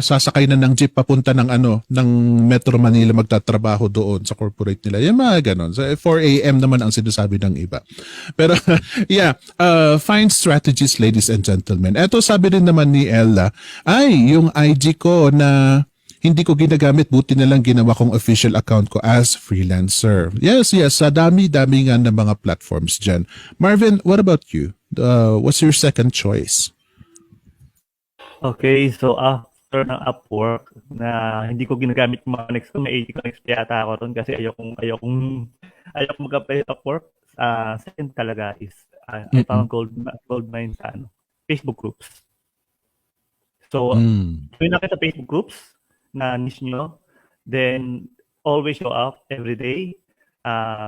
sasakay na ng jeep papunta ng ng Metro Manila magtatrabaho doon sa corporate nila. Yung mga ganon. So 4 AM naman ang sinasabi ng iba. Pero yeah, find strategies ladies and gentlemen. Eto sabi rin naman ni Ella, yung IG ko na hindi ko ginagamit, buti na lang ginawa kong official account ko as freelancer. Yes, sa dami-dami nga ng mga platforms dyan. Marvin, what about you? What's your second choice? Okay, so after ng Upwork na hindi ko ginagamit yung mga connects ko, may 80 connects pa yata ako ron kasi ayokong mag-apply sa Upwork. Second talaga is I found gold mine sa Facebook groups. So, kung nakita Facebook groups na niche nyo, then always show up every day.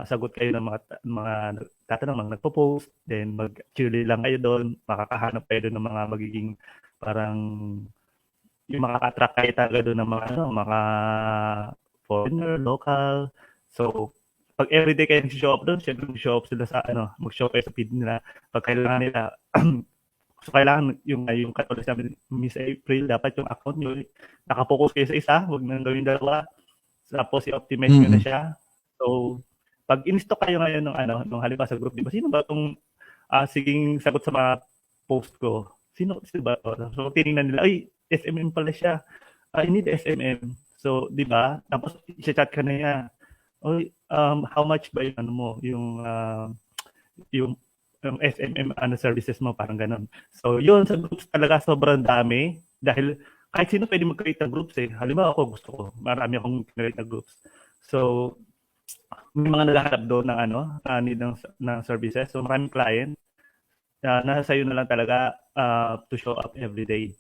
Sagot kayo ng mga tatanong, mga nagpo-post, then mag-cheerlead lang kayo doon, makakahanap kayo doon ng mga magiging parang yung makaka-attract kayo talaga doon ng mga foreigner, local. So, pag everyday kayo nag-show up doon, syempre mag-show up sila sa mag-show kayo sa feed nila. Pag kailangan nila, so kailangan yung katulad sabi ni Miss April, dapat yung account nyo, nakapokus kayo sa isa, huwag nang gawin dalawa. Tapos i-optimize nyo na siya. So, pag in-stock kayo ngayon nung halimbawa sa group, di ba, sino ba itong siging sagot sa mga post ko? Sino ba? So, tinignan nila, SMM pala siya. I need SMM. So, di ba? Tapos, i-chat ka na niya. How much ba yung SMM services mo, parang ganun. So, yun, sa groups talaga sobrang dami. Dahil kahit sino pwede mag-create ng groups eh. Halimbawa ako, gusto ko. Marami akong create na groups. So, may mga naghahanap doon ng need ng services. So maraming client nasa sayo na lang talaga to show up every day.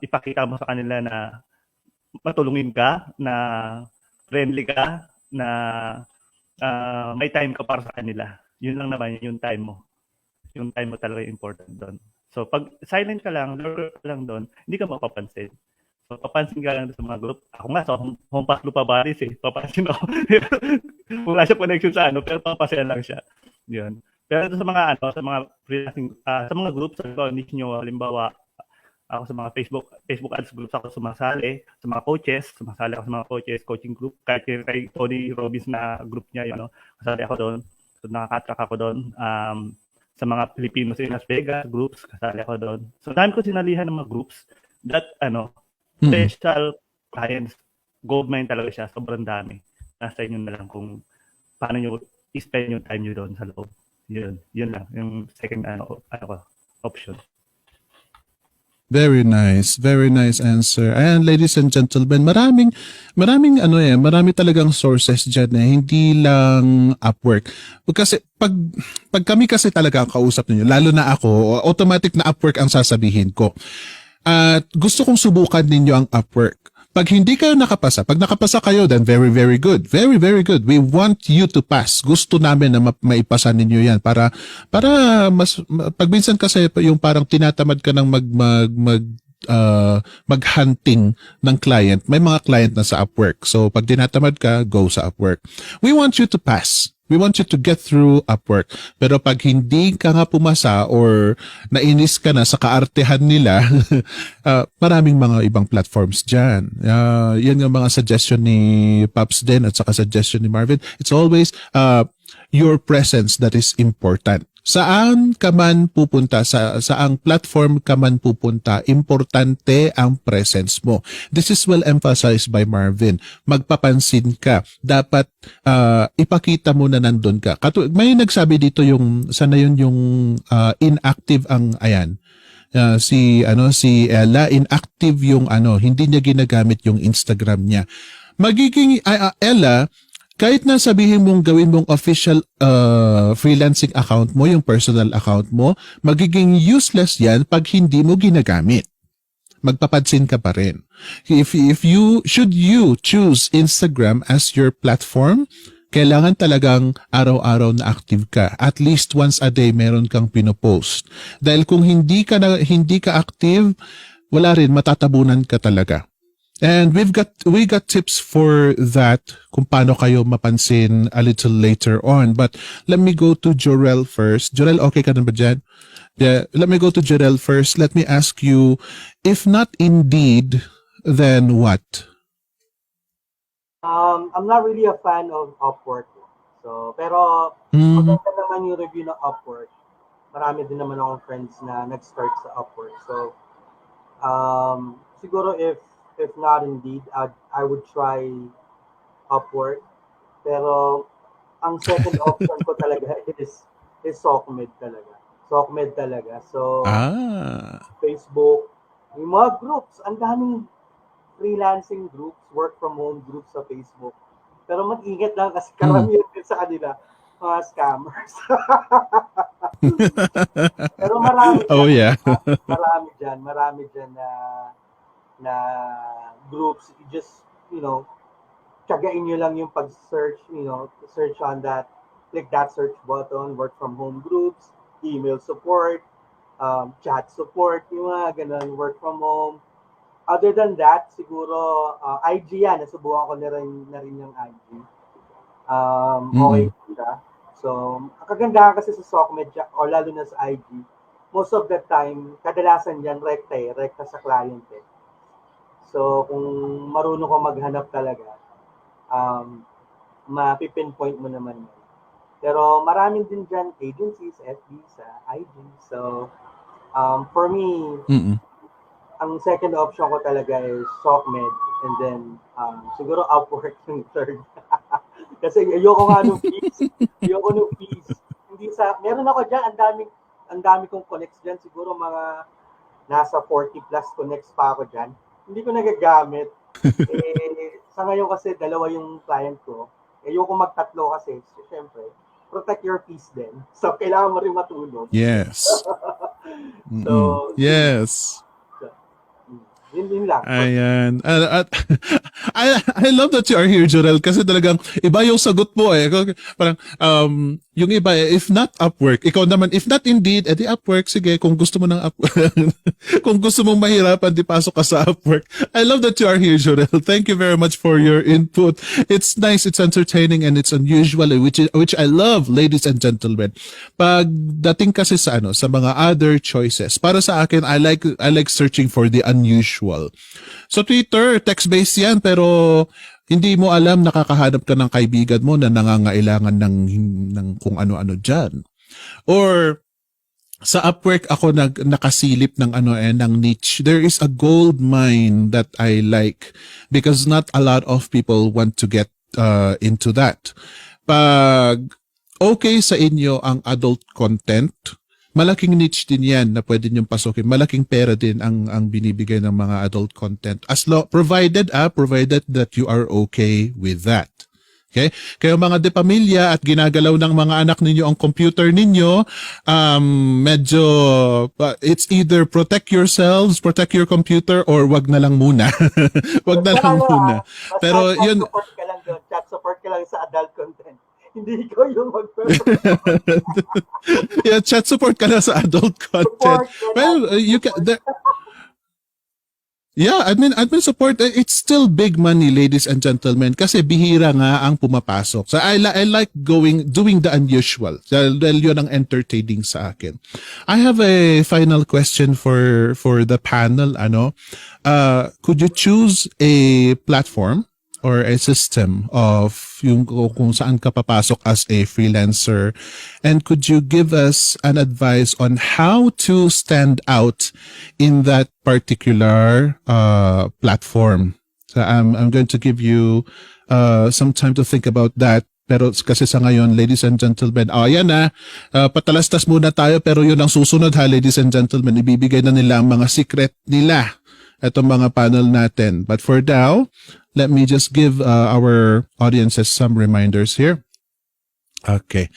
Ipakita mo sa kanila na matulungin ka, na friendly ka, na may time ka para sa kanila. Yun lang naman yung time mo. Yung time mo talaga important doon. So pag silent ka lang, lurker ka lang doon, hindi ka mapapansin. So, papansin ka lang sa mga group. Ako nga, sa Hompas Lupa Baris papansin ako. Wala siya connection sa pero papansin lang siya. Yun. Pero sa mga freelancing, sa mga groups, niche nyo, halimbawa, ako sa mga Facebook ads groups ako sumasali, sa mga coaches, sumasali ako sa mga coaches, coaching group, kahit kay Tony Robbins na group niya, kasali ako doon. So, nakaka-track ako doon. Sa mga Filipinos in Las Vegas groups, kasali ako doon. So, dami ko sinalihan ng mga groups that, special clients, goldmine talaga siya, sobrang dami. Nasa inyo na lang kung paano nyo i-spend yung time nyo doon sa loob. Yun lang, yung second option. Very nice answer. And ladies and gentlemen, maraming marami talagang sources diyan hindi lang Upwork. Kasi pag kami kasi talaga kausap niyo, lalo na ako, automatic na Upwork ang sasabihin ko. At gusto kong subukan ninyo ang Upwork. Pag hindi kayo nakapasa, pag nakapasa kayo, then very, very good. Very, very good. We want you to pass. Gusto namin na maipasa ninyo yan para mas, pag minsan kasi yung parang tinatamad ka ng mag-hunting ng client. May mga client na sa Upwork. So, pag tinatamad ka, go sa Upwork. We want you to pass. We want you to get through Upwork. Pero pag hindi ka nga pumasa or nainis ka na sa kaartehan nila, maraming mga ibang platforms dyan. Yan yung mga suggestion ni Pops din at saka suggestion ni Marvin. It's always your presence that is important. Saan ka man pupunta, saang platform ka man pupunta, importante ang presence mo. This is well emphasized by Marvin. Magpapansin ka. Dapat ipakita mo na nandun ka. May nagsabi dito yung, sana yun yung inactive ang, ayan. Si Ella, inactive yung hindi niya ginagamit yung Instagram niya. Magiging, Ella, kahit na sabihin mong gawin mong official freelancing account mo, yung personal account mo, magiging useless yan pag hindi mo ginagamit. Magpapansin ka pa rin. If you choose Instagram as your platform, kailangan talagang araw-araw na active ka. At least once a day meron kang pinopost. Dahil kung hindi ka active, wala rin, matatabunan ka talaga. And we got tips for that kung paano kayo mapansin a little later on. But let me go to Jorel first. Jorel, okay ka na ba dyan? Yeah, let me go to Jorel first. Let me ask you, if not Indeed, then what? I'm not really a fan of Upwork. So, pero maganda naman yung review ng Upwork. Marami din naman akong friends na nag-start sa Upwork. So, siguro if not Indeed, I would try Upwork. Pero ang second option ko talaga is SOCMED talaga. SOCMED talaga. So, Facebook, yung mga groups, ang daming freelancing groups, work from home groups sa Facebook. Pero mag-ingat lang kasi karamihan din sa kanila, mga scammers. Pero marami dyan. Marami dyan na groups. You just, tiyagain nyo lang yung pag-search, search on that, click that search button, work from home groups, email support, chat support, yung mga ganun, work from home. Other than that, siguro, IG yan, nasubukan ko na rin yung IG. Okay siya. So, ang kagandahan kasi sa SOCMED, o lalo na sa IG, most of the time, kadalasan yan, rekta sa client eh. So, kung marunong ka maghanap talaga, mapipinpoint mo naman yun. Pero maraming din dyan agencies, FB sa IG. So, for me, ang second option ko talaga is SOCMED and then siguro Upwork yung third. Kasi ayoko nga nung fees. Meron ako dyan, ang dami kong connects dyan. Siguro mga nasa 40 plus connects pa ako dyan. Hindi ko nagagamit. Sa ngayon kasi dalawa yung client ko. Ayoko magtatlo kasi. So, syempre, protect your peace din. So, kailangan mo rin matulog. Yes. So, yes. Yun lang. Ayan. I love that you are here, Jorel, kasi talagang iba yung sagot mo eh. Parang, yung iba eh, if not Upwork, ikaw naman, if not Indeed, edi Upwork, sige, kung gusto mo ng Upwork, kung gusto mong mahirapan, di pasok ka sa Upwork. I love that you are here, Jorel. Thank you very much for your input. It's nice, it's entertaining, and it's unusual, which I love, ladies and gentlemen. Pag dating kasi sa mga other choices, para sa akin, I like searching for the unusual. So Twitter, text-based yan, pero hindi mo alam, nakakahanap ka ng kaibigan mo na nangangailangan ng kung ano-ano dyan. Or sa Upwork ako nakasilip ng ng niche. There is a gold mine that I like because not a lot of people want to get into that. Pag okay sa inyo ang adult content, malaking niche din yan na pwede niyong pasukin. Malaking pera din ang binibigay ng mga adult content. Provided that you are okay with that. Okay? Kayo mga depamilya at ginagalaw ng mga anak ninyo ang computer ninyo, medyo, it's either protect yourselves, protect your computer, or wag na lang muna. Wag na lang muna. Pero yun, chat support ka lang sa adult content. Hindi ko yung yeah, chat support ka na sa adult content. Well, you can Yeah, admin support, it's still big money, ladies and gentlemen, kasi bihira nga ang pumapasok. So I like doing the unusual. Dahil yun ang entertaining sa akin. I have a final question for the panel. Could you choose a platform or a system of yung kung saan ka papasok as a freelancer, and could you give us an advice on how to stand out in that particular platform? So I'm going to give you some time to think about that. Pero kasi sa ngayon, ladies and gentlemen, ayan na, patalastas muna tayo, pero yun ang susunod ha, ladies and gentlemen, ibibigay na nila ang mga secret nila, itong mga panel natin. But for now, let me just give our audiences some reminders here. Okay.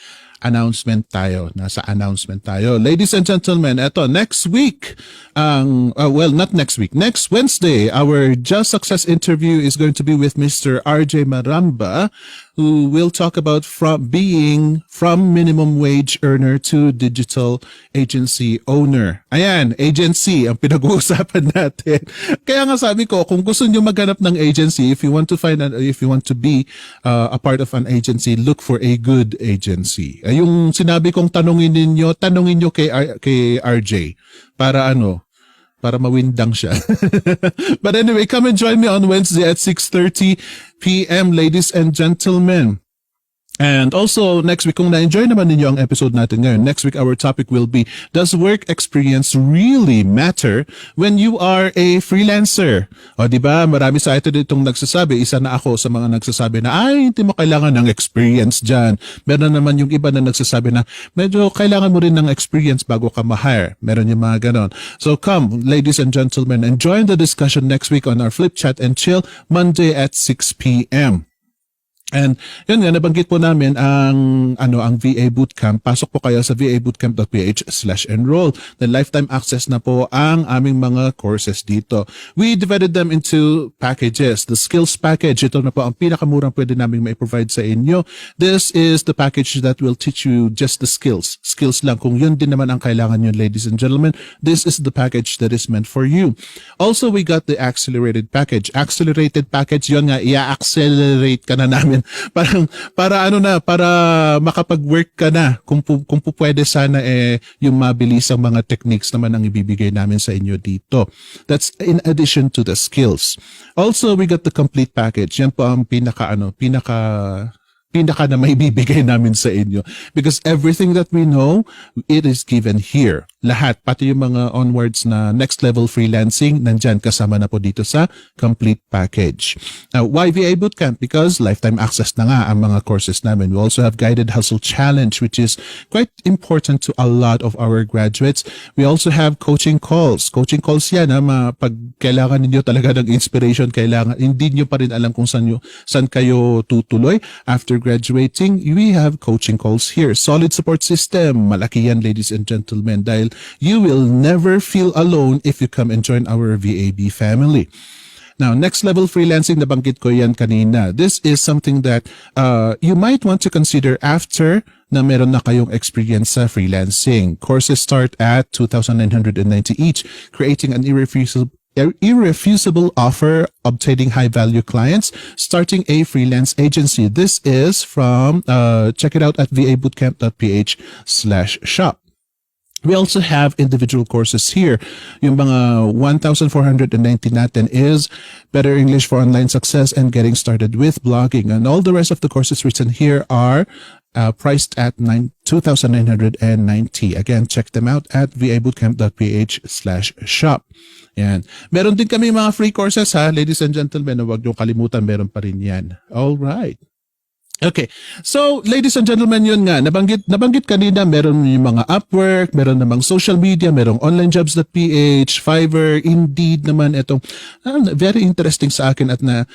Announcement tayo. Nasa announcement tayo. Ladies and gentlemen, eto, next week, well, not next week, next Wednesday, our Just Success interview is going to be with Mr. RJ Maramba, who will talk about being from minimum wage earner to digital agency owner. Ayan, agency ang pinag-uusapan natin. Kaya nga sabi ko, kung gusto niyo maghanap ng agency, if you want to be a part of an agency, look for a good agency. Yung sinabi kong tanungin niyo kay RJ para mawindang siya. But anyway, come and join me on Wednesday at 6:30 p.m. ladies and gentlemen. And also, next week, kung na-enjoy naman ninyo ang episode natin ngayon, next week our topic will be, does work experience really matter when you are a freelancer? O diba, marami sa ito ditong nagsasabi, isa na ako sa mga nagsasabi na, ay, hindi mo kailangan ng experience dyan. Meron naman yung iba na nagsasabi na, medyo kailangan mo rin ng experience bago ka ma-hire. Meron yung mga ganon. So come, ladies and gentlemen, and join the discussion next week on our Flip Chat and Chill, Monday at 6 p.m. And yun nga, nabanggit po namin ang VA Bootcamp. Pasok po kayo sa vabootcamp.ph/enroll. Then lifetime access na po ang aming mga courses dito. We divided them into packages. The skills package, ito na po ang pinakamurang pwede namin mai-provide sa inyo. This is the package that will teach you just the skills. Skills lang. Kung yun din naman ang kailangan nyo, ladies and gentlemen, this is the package that is meant for you. Also, we got the accelerated package. Accelerated package, yun nga, i-accelerate ka na namin para makapag-work ka na kung pwede sana yung mabilis ang mga techniques naman ang ibibigay namin sa inyo dito. That's in addition to the skills. Also, we got the complete package. Yan po ang pinaka na maibibigay namin sa inyo. Because everything that we know, it is given here. Lahat, pati yung mga onwards na next level freelancing, nandyan kasama na po dito sa complete package. Now, why VA Bootcamp? Because lifetime access na nga ang mga courses namin. We also have Guided Hustle Challenge, which is quite important to a lot of our graduates. We also have coaching calls. Coaching calls yan, pag kailangan ninyo talaga ng inspiration, hindi nyo pa rin alam kung saan kayo tutuloy after graduating, we have coaching calls here. Solid support system. Malaki yan, ladies and gentlemen, dahil you will never feel alone if you come and join our VAB family. Now, next level freelancing, nabanggit ko yan kanina. This is something that you might want to consider after na meron na kayong experience sa freelancing. Courses start at 2,990 each, creating an irrefusable offer, obtaining high-value clients, starting a freelance agency. This is from, check it out at vabootcamp.ph/shop. We also have individual courses here. Yung mga 1,490 natin is Better English for Online Success and Getting Started with Blogging. And all the rest of the courses written here are priced at 2,990. Again, check them out at vabootcamp.ph/shop. Yan. Meron din kami mga free courses ha, ladies and gentlemen. Huwag niyo kalimutan, meron pa rin yan. All right. Okay. So, ladies and gentlemen, yun nga, nabanggit kanina, meron yung mga Upwork, meron namang social media, merong onlinejobs.ph, Fiverr, Indeed naman itong very interesting sa akin at na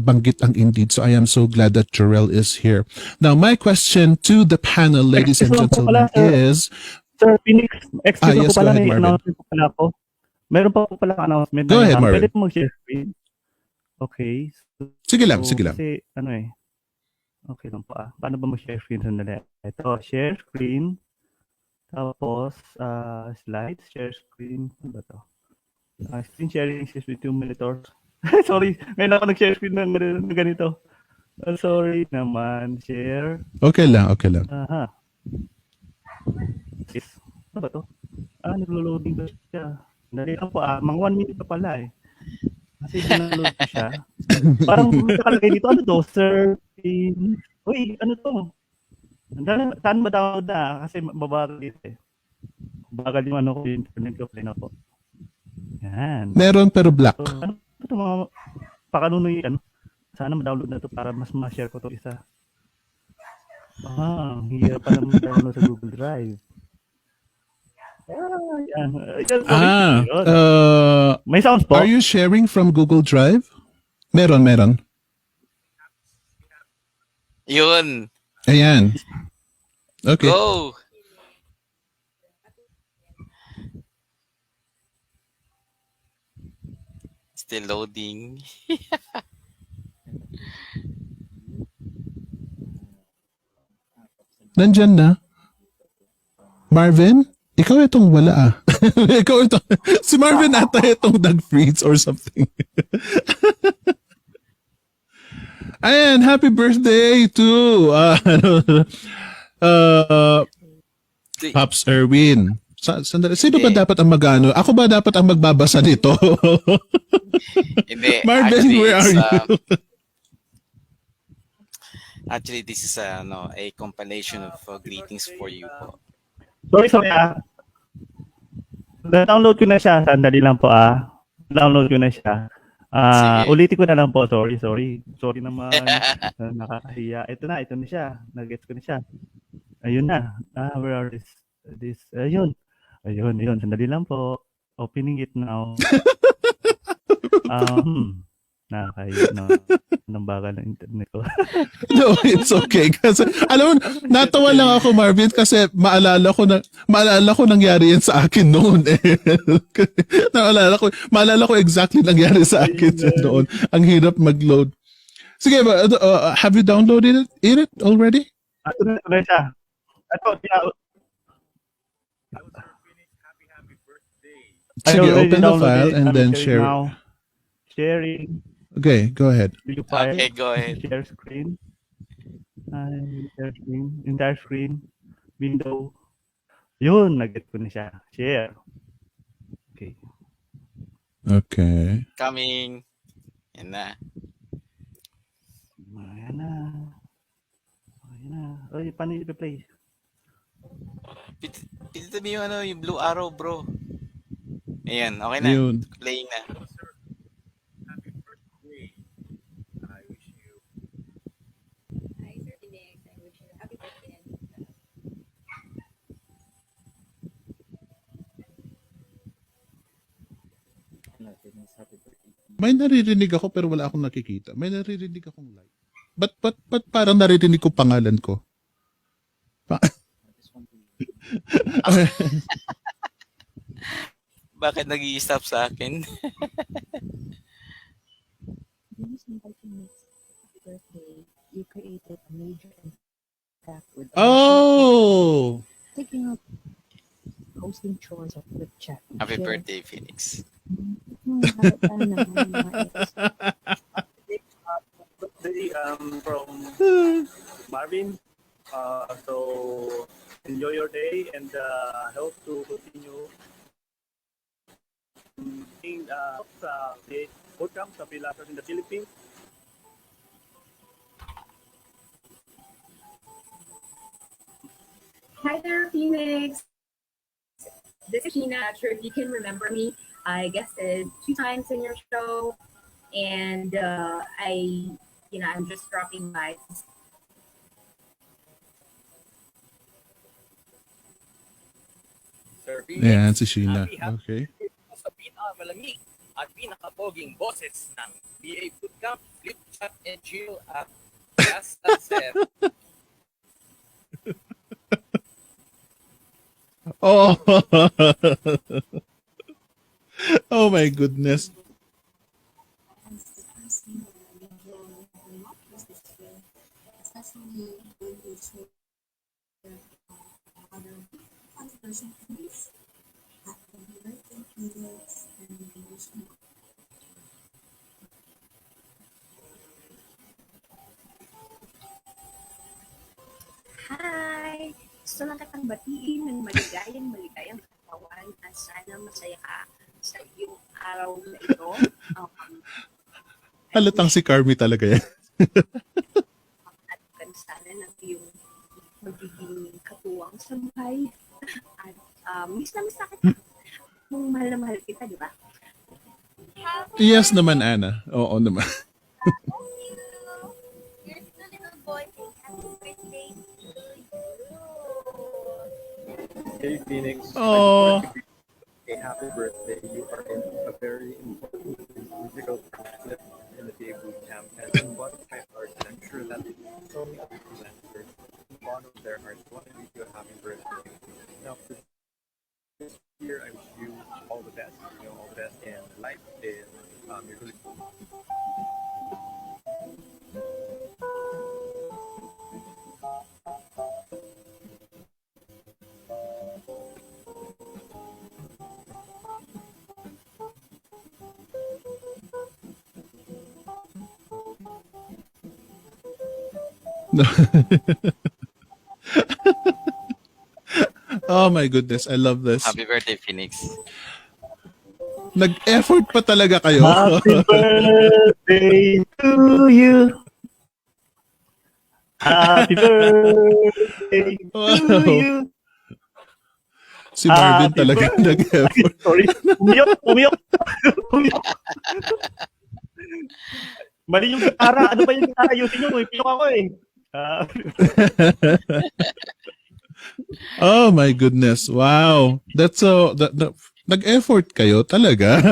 banggit ang Indeed. So, I am so glad that Jarrell is here. Now, my question to the panel, ladies and gentlemen, is... Sir Phoenix, excuse yes, po pala, go ahead, may Marvin. announcement po pala ako. Meron pa po pala announcement. Go ahead, Marvin. Pwede po mag-share screen. Okay. Sige lang, sige lang. Kasi, okay lang po Paano ba mag-share screen? Sandali. Ito, share screen. Tapos, slides, share screen. Ano ba to? Screen sharing is with 2 monitors. Sorry, ngayon ako nag-share screen ng ganito. Sorry naman, share. Okay lang, okay lang. Aha. Ano ba to? Naglo-loading ba siya? Dali lang po mga 1 minute pa pala eh. Kasi dinaload ko siya. Parang nakalagay dito, ano to? Sir, uy, ano to? Saan ba download na? Kasi mabagal dito eh. Bagal yung ano ko, yung internet ko, play na po. Yan. Meron pero black. So, ano ito mga pakanunoy, ano? Sana ma-download na to para mas ma-share ko to isa. Hirap pa naman download sa Google Drive. Yan. May sounds po. Are you sharing from Google Drive? Meron. Yun. Ayan. Okay. Go! Still loading. Nandyan na. Marvin? Ikaw itong wala Ikaw itong... Si Marvin ata itong nag-freeze or something. Ayan, happy birthday to Pops Erwin. Sandali. Sino ba dapat ang magano? Ako ba dapat ang magbabasa nito? Hindi. Marvin, Actually, where are you? Actually, this is a compilation of greetings for you po. Sorry. Na-download ko na siya. Sandali lang po Download ko na siya. Ulitin ko na lang po. Sorry. Sorry naman. Nakakahiya. Ito na siya. Nag-gets ko na siya. Ayun na. Where are this? Ayun. Sandali lang po. Opening it now. Nakakahiya na ng bagal ng internet ko. No, it's okay. Kasi, alam mo, natawa lang ako, Marvin, kasi maalala ko nangyari yan sa akin noon. Maalala ko exactly nangyari sa akin noon. Ang hirap mag-load. Sige, have you downloaded it already? Ito na siya. Sige, open the file and then share. Sharing. Okay, go ahead. Okay, go ahead. Share screen. Entire screen. Window. Yun, nag-get ko na siya. Share. Okay. Coming. Yan na. Ayan na. Oy, paano i-play? Pilitin mo yung blue arrow, bro. Ayan, okay na. Yun. Playing na. May naririnig ako pero wala akong nakikita. May naririnig akong live. But parang naririnig ko pangalan ko? Bakit nag-i-stop sa akin? You created a major impact with taking up hosting chores of flip chat. Happy birthday, Phoenix. From Marvin. So enjoy your day and hope to continue being sa Bootcamp sa Freelance in the Philippines. Hi there, Phoenix. This is Sheena. Not sure if you can remember me. I guested 2 times in your show, and I'm just dropping by. Sir Phoenix, Ayan, si Sheena. Okay. sa pinakamalamig at pinakapoging boses ng BA Bootcamp, Flip Chat and Chill at Just Sir. Oh. Oh my goodness. Hi! Gusto lang kitang batiin ng maligayang katawan at sana masaya ka sa iyong araw na ito. Halatang si Carmi talaga yan. At sana ng iyong magiging katuwang sa buhay. At miss na kita. Kung mahal na mahal kita, di ba? Yes naman, Ana. Oo naman. Here's the little boy saying happy birthday to you. Hey Phoenix, Oh. a happy birthday. You are in a very important musical flip in the day bootcamp, and in bottom of my heart, and I'm sure that so many other freelancers, in bottom of their hearts, want to wish you a happy birthday. Now, for this year, I wish you all the best. All the best in life. You're really Oh my goodness, I love this. Happy birthday, Phoenix. Nag-effort pa talaga kayo. Happy birthday to you. Happy birthday to Wow. you. Si Marvin Happy talaga birthday. nag-effort. Sorry. Umiyok. Mali yung gitara. Ano ba yung gitara? Ayusin nyo. Piyok ako eh. Oh my goodness. Wow. That's so nag-effort kayo talaga.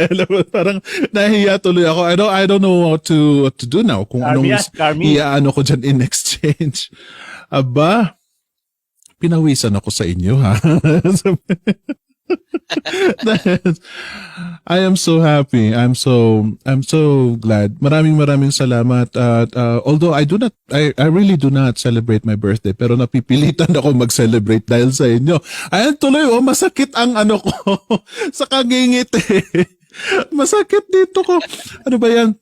Alam mo, parang nahiya tuloy ako. I don't know what to do now kung anong Carmi. iaano ko dyan in exchange. Aba, pinawisan ako sa inyo, ha? I am so happy. I'm so glad. Maraming salamat. At although I really do not celebrate my birthday, pero napipilitan ako mag-celebrate dahil sa inyo. Ayan tuloy, masakit ang ano ko sa kangingit. Masakit dito ko. Ano ba yan?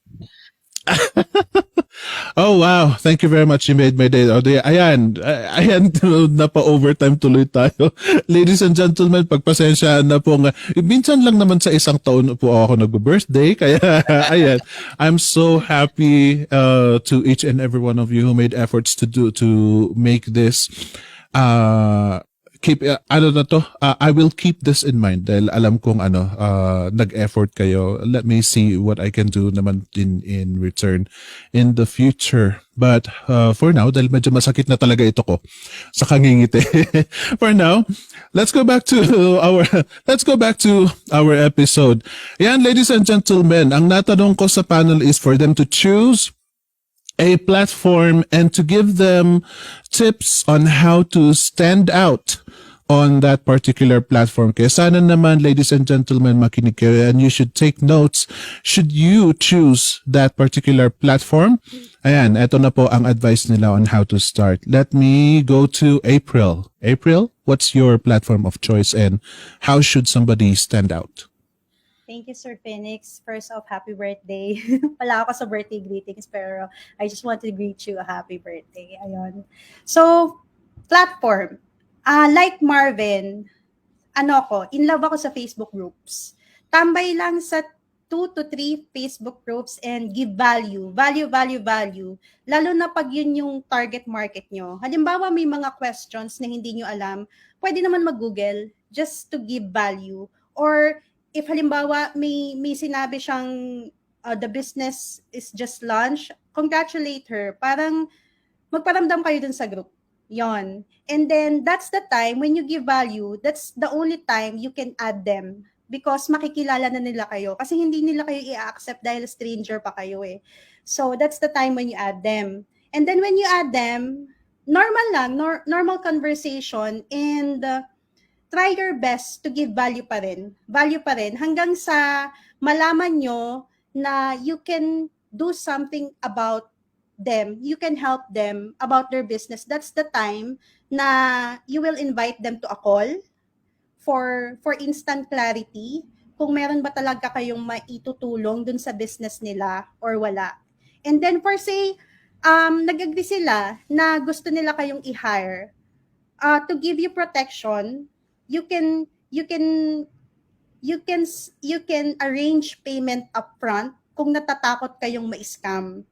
Oh wow, thank you very much. You made my day. Ayan, napa-overtime tuloy tayo. Ladies and gentlemen, pagpasensyaan na po nga. Minsan lang naman sa isang taon po ako nag-birthday. Kaya ayan, I'm so happy to each and every one of you who made efforts to make this I will keep this in mind dahil alam kong nag-effort kayo. Let me see what I can do naman in return in the future. But for now, dahil medyo masakit na talaga ito ko sa kangingiti. For now, let's go back to our episode. Yan, ladies and gentlemen, ang natanong ko sa panel is for them to choose a platform and to give them tips on how to stand out on that particular platform. Kaya sana naman, ladies and gentlemen, makinig kayo and you should take notes. Should you choose that particular platform? Ayan, eto na po ang advice nila on how to start. Let me go to April. April, what's your platform of choice and how should somebody stand out? Thank you, Sir Phoenix. First off, happy birthday. Wala ako sa birthday greetings, pero I just want to greet you a happy birthday. Ayun. So, platform. Like Marvin, in love ako sa Facebook groups. Tambay lang sa 2 to 3 Facebook groups and give value. Value. Lalo na pag yun yung target market nyo. Halimbawa, may mga questions na hindi nyo alam, pwede naman mag-Google just to give value. Or if halimbawa may sinabi siyang the business is just launched, congratulate her. Parang magparamdam kayo dun sa group. Yon. And then that's the time when you give value, that's the only time you can add them because makikilala na nila kayo kasi hindi nila kayo i-accept dahil stranger pa kayo eh. So that's the time when you add them. And then when you add them, normal lang, normal conversation and try your best to give value pa rin hanggang sa malaman nyo na you can do something about them, you can help them about their business. That's the time na you will invite them to a call for instant clarity kung meron ba talaga kayong maitutulong dun sa business nila or wala. And then for say, nag-agree sila na gusto nila kayong i-hire, to give you protection, you can arrange payment upfront kung natatakot kayong ma-scam.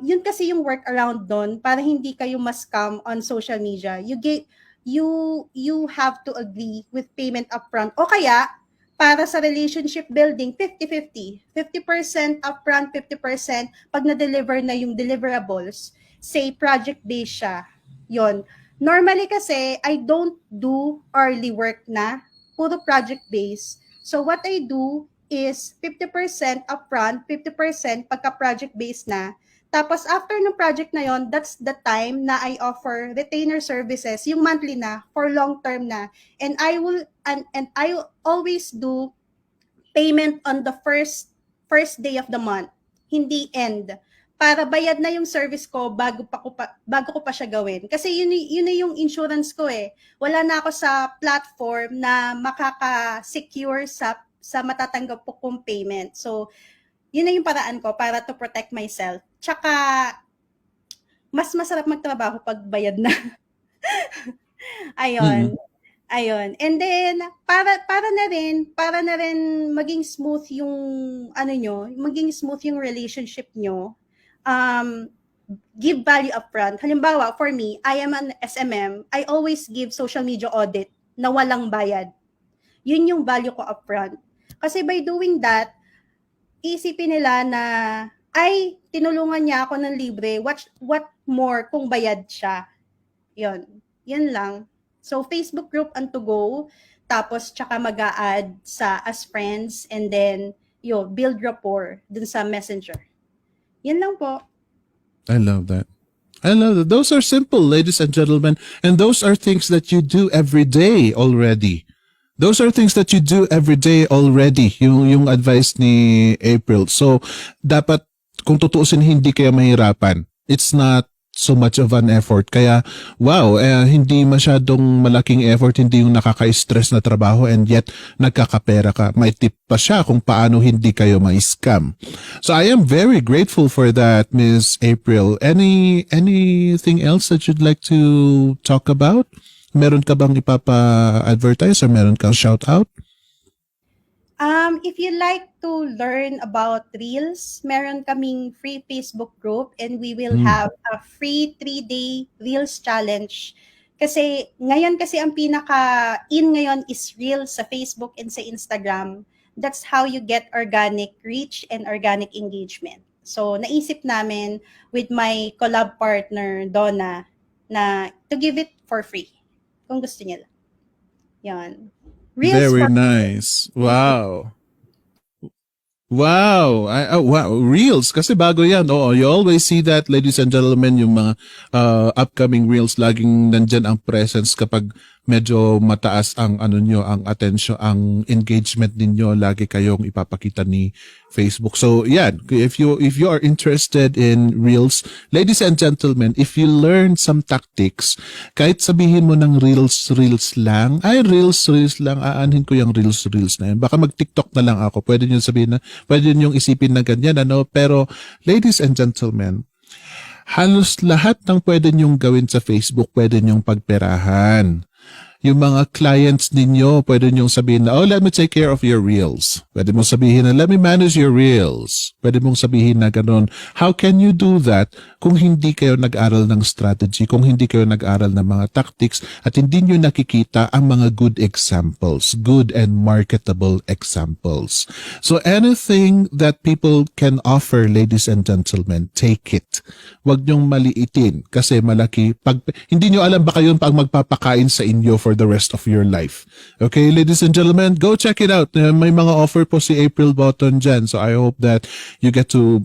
Yun kasi yung workaround doon para hindi kayo ma-scam on social media. You have to agree with payment upfront. O kaya, para sa relationship building, 50-50. 50% upfront, 50% pag na-deliver na yung deliverables. Say, project-based siya. Yon. Normally kasi, I don't do hourly work na. Puro project-based. So what I do is 50% upfront, 50% pagka project-based na. Tapos after ng project na yon, that's the time na I offer retainer services, yung monthly na, for long term na. And I always do payment on the first day of the month, hindi end. Para bayad na yung service ko bago ko pa siya gawin. Kasi yun na yung insurance ko eh. Wala na ako sa platform na makaka-secure sa matatanggap po kong payment. So, yun na yung paraan ko para to protect myself. Tsaka, mas masarap magtrabaho pag bayad na. Ayun. Mhm. Ayun. And then, para na rin maging smooth yung, maging smooth yung relationship nyo, give value upfront. Halimbawa, for me, I am an SMM. I always give social media audit na walang bayad. Yun yung value ko upfront. Kasi by doing that, isipin nila na, ay, tinulungan niya ako ng libre, what more kung bayad siya. Yun lang. So, Facebook group and to go, tapos tsaka mag-a-add sa as friends, and then, build rapport dun sa messenger. Yan lang po. I love that. Those are simple, ladies and gentlemen, and those are things that you do every day already. Those are things that you do every day already, yung advice ni April. So, dapat, kung tutuusin, hindi kayo mahirapan. It's not so much of an effort. Kaya, wow, hindi masyadong malaking effort, hindi yung nakaka-stress na trabaho, and yet, nagkakapera ka. May tip pa siya kung paano hindi kayo ma-scam. So, I am very grateful for that, Miss April. Anything else that you'd like to talk about? Meron ka bang ipapa-advertise or meron kang shout-out? If you like to learn about Reels, meron kaming free Facebook group, and we will have a free 3-day Reels challenge. Kasi ngayon ang pinaka-in ngayon is Reels sa Facebook and sa Instagram. That's how you get organic reach and organic engagement. So naisip namin with my collab partner, Donna, na to give it for free. Kung gusto niya lang. Yan. Reels Very for nice. Wow. Wow. Wow. Reels. Kasi bago yan. Oo, you always see that, ladies and gentlemen, yung mga upcoming Reels, laging nandyan ang presence kapag medyo mataas ang ang attention, ang engagement ninyo, lagi kayong ipapakita ni Facebook. So, yan. If you are interested in Reels, ladies and gentlemen, if you learn some tactics, kahit sabihin mo ng Reels lang, Reels lang, aanhin ko yung Reels na yan. Baka mag-TikTok na lang ako. Pwede nyo sabihin na, pwede nyo isipin na ganyan, pero, ladies and gentlemen, halos lahat ng pwede nyong gawin sa Facebook, pwede nyong pagperahan. Yung mga clients ninyo, pwede nyong sabihin na, let me take care of your Reels. Pwede mong sabihin na, let me manage your Reels. Pwede mong sabihin na ganun. How can you do that kung hindi kayo nag-aral ng strategy, kung hindi kayo nag-aral ng mga tactics, at hindi nyo nakikita ang mga good examples, good and marketable examples. So anything that people can offer, ladies and gentlemen, take it. Huwag nyong maliitin kasi malaki. Hindi nyo alam baka yun pag magpapakain sa inyo for the rest of your life. Okay, ladies and gentlemen, go check it out. May mga offer po si April Botton dyan. So I hope that you get to,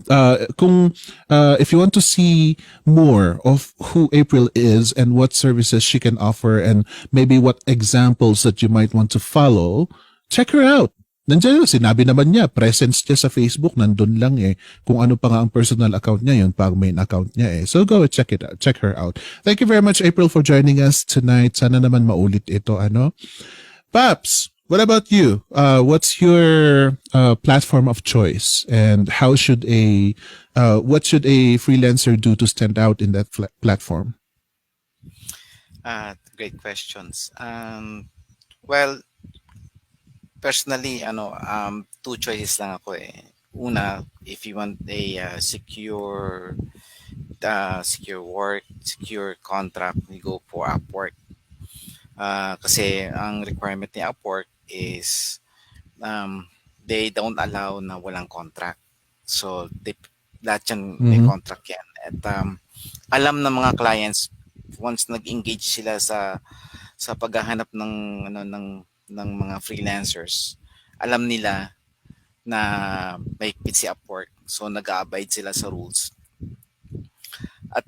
if you want to see more of who April is and what services she can offer and maybe what examples that you might want to follow, check her out. Nandiyan, sinabi naman niya, presence niya sa Facebook, nandun lang kung ano pa nga ang personal account niya, yun pang main account niya So go check it out, check her out. Thank you very much, April, for joining us tonight. Sana naman maulit ito, Paps, What about you? What's your platform of choice, and what should a freelancer do to stand out in that platform? Great questions. Well, personally, two choices lang ako eh. Una, if you want a secure work, secure contract, you go for Upwork. Kasi ang requirement ni Upwork is they don't allow na walang contract. So, lahat yan may Mhm. contract yan. At alam ng mga clients, once nag-engage sila sa paghahanap ng ng mga freelancers, alam nila na may si Upwork. So nag-abide sila sa rules. At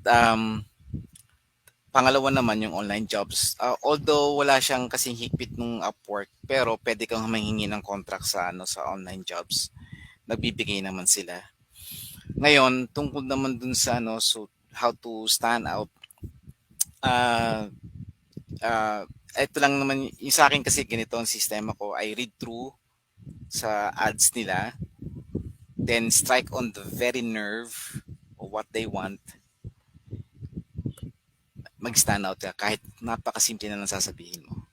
pangalawa naman yung online jobs. Although wala siyang kasing higpit nung Upwork, pero pwede kang manghingi ng contract sa online jobs. Nagbibigay naman sila. Ngayon, tungkol naman dun sa so how to stand out. Ito lang naman yung sa akin kasi ganito ang sistema ko. I read through sa ads nila, then strike on the very nerve of what they want, mag-stand out ka kahit napakasimple na lang sasabihin mo.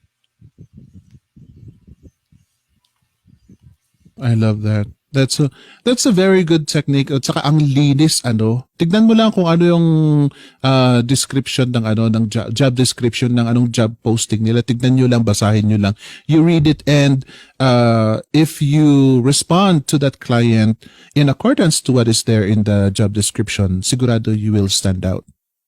I love that. That's a very good technique. At saka ang linis Tignan mo lang kung ano yung description ng ng job description ng anong job posting nila. Tignan niyo lang, basahin niyo lang. You read it, and if you respond to that client in accordance to what is there in the job description, sigurado you will stand out.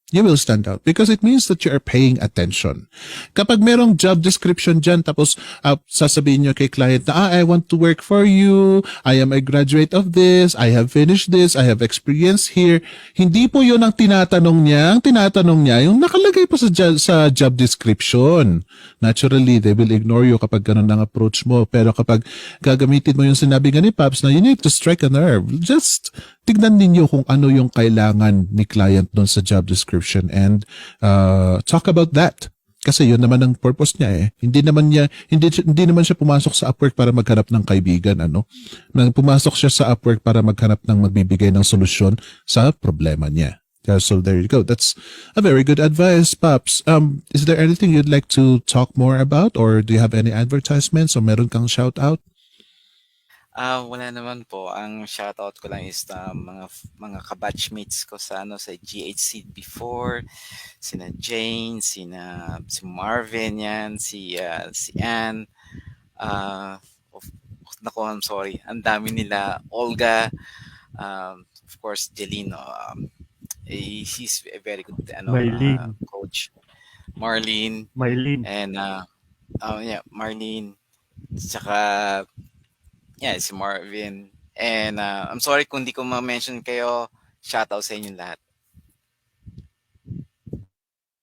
You will stand out because it means that you are paying attention. Kapag merong job description dyan, tapos sasabihin nyo kay client na, I want to work for you, I am a graduate of this, I have finished this, I have experience here. Hindi po yun ang tinatanong niya. Ang tinatanong niya, yung nakalagay pa sa job description. Naturally, they will ignore you kapag ganun ang approach mo. Pero kapag gagamitin mo yung sinabi nga ni Paps na you need to strike a nerve, just tignan ninyo kung ano yung kailangan ni client doon sa job description and talk about that. Kasi yun naman ang purpose niya eh. Hindi naman siya pumasok sa Upwork para maghanap ng kaibigan, pumasok siya sa Upwork para maghanap ng magbibigay ng solusyon sa problema niya. So there you go. That's a very good advice, Paps. Is there anything you'd like to talk more about, or do you have any advertisements o meron kang shout out? Wala naman po. Ang shoutout ko lang is mga kabatchmates ko sa GHC before, sina Jane, si Marvin yan, si Ann. Nako, I'm sorry. Ang dami nila. Olga, of course, Jelino. She's a very good coach. Marlene. And Marlene. Tsaka si Marvin. And I'm sorry kung di ko ma-mention kayo. Shoutout sa inyong lahat.